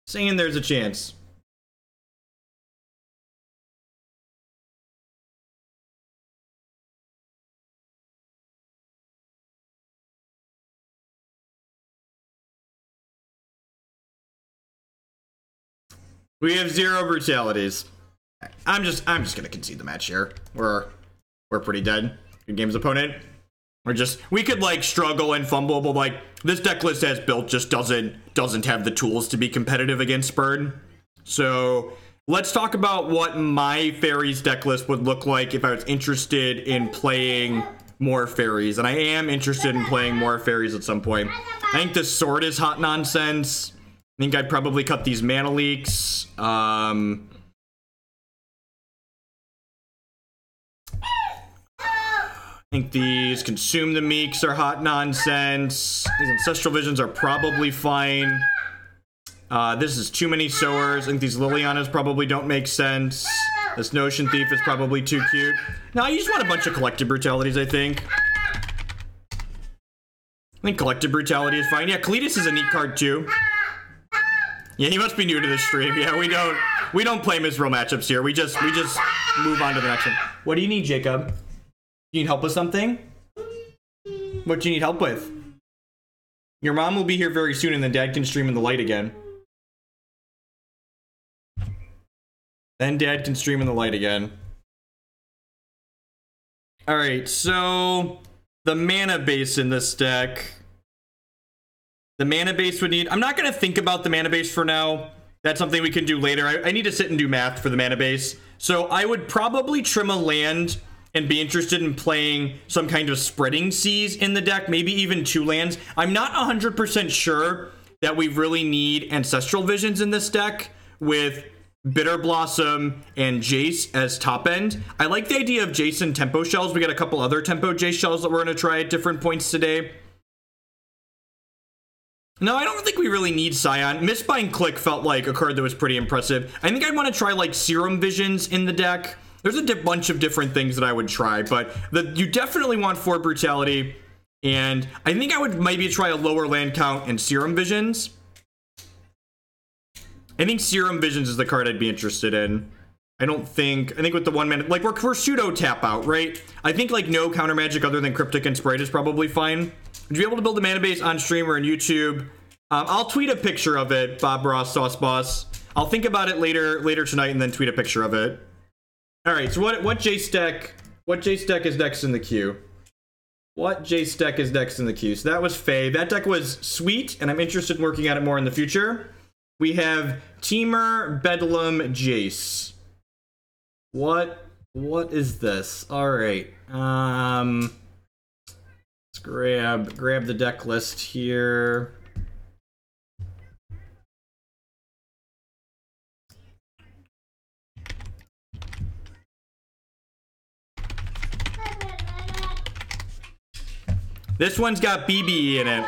Saying there's a chance. We have 0 brutalities. I'm just gonna concede the match here. We're pretty dead. Good game's opponent. We could like struggle and fumble, but like this deck list as built just doesn't have the tools to be competitive against burn. So let's talk about what my fairies deck list would look like if I was interested in playing more fairies. And I am interested in playing more fairies at some point. I think the sword is hot nonsense. I think I'd probably cut these mana leaks. I think these Consume the Meeks are hot nonsense. These Ancestral Visions are probably fine. This is too many Sowers. I think these Lilianas probably don't make sense. This Notion Thief is probably too cute. No, you just want a bunch of Collective Brutalities, I think. I think Collective Brutality is fine. Yeah, Cletus is a neat card too. Yeah, he must be new to the stream. Yeah, we don't play Misreal matchups here. We just move on to the next one. What do you need, Jacob? You need help with something? What do you need help with? Your mom will be here very soon, and then Dad can stream in the light again. Then Dad can stream in the light again. Alright, so the mana base in this deck. The mana base would need... I'm not going to think about the mana base for now. That's something we can do later. I need to sit and do math for the mana base. So I would probably trim a land and be interested in playing some kind of Spreading Seas in the deck. Maybe even 2 lands. I'm not 100% sure that we really need Ancestral Visions in this deck with Bitterblossom and Jace as top end. I like the idea of Jace and Tempo Shells. We got a couple other Tempo Jace Shells that we're going to try at different points today. No, I don't think we really need Scion. Mistbind Clique felt like a card that was pretty impressive. I think I'd want to try like Serum Visions in the deck. There's a bunch of different things that I would try, but you definitely want 4 Brutality, and I think I would maybe try a lower land count and Serum Visions. I think Serum Visions is the card I'd be interested in. I think with the 1 mana, like we're pseudo tap out, right? I think like no counter magic other than Cryptic and Sprite is probably fine. Would you be able to build a mana base on stream or on YouTube? I'll tweet a picture of it, Bob Ross, Sauce Boss. I'll think about it later tonight and then tweet a picture of it. All right, so what Jace deck is next in the queue? What Jace deck is next in the queue? So that was Faye. That deck was sweet, and I'm interested in working at it more in the future. We have Temur, Bedlam, Jace. What is this? All right. Let's grab the deck list here. This one's got BBE in it.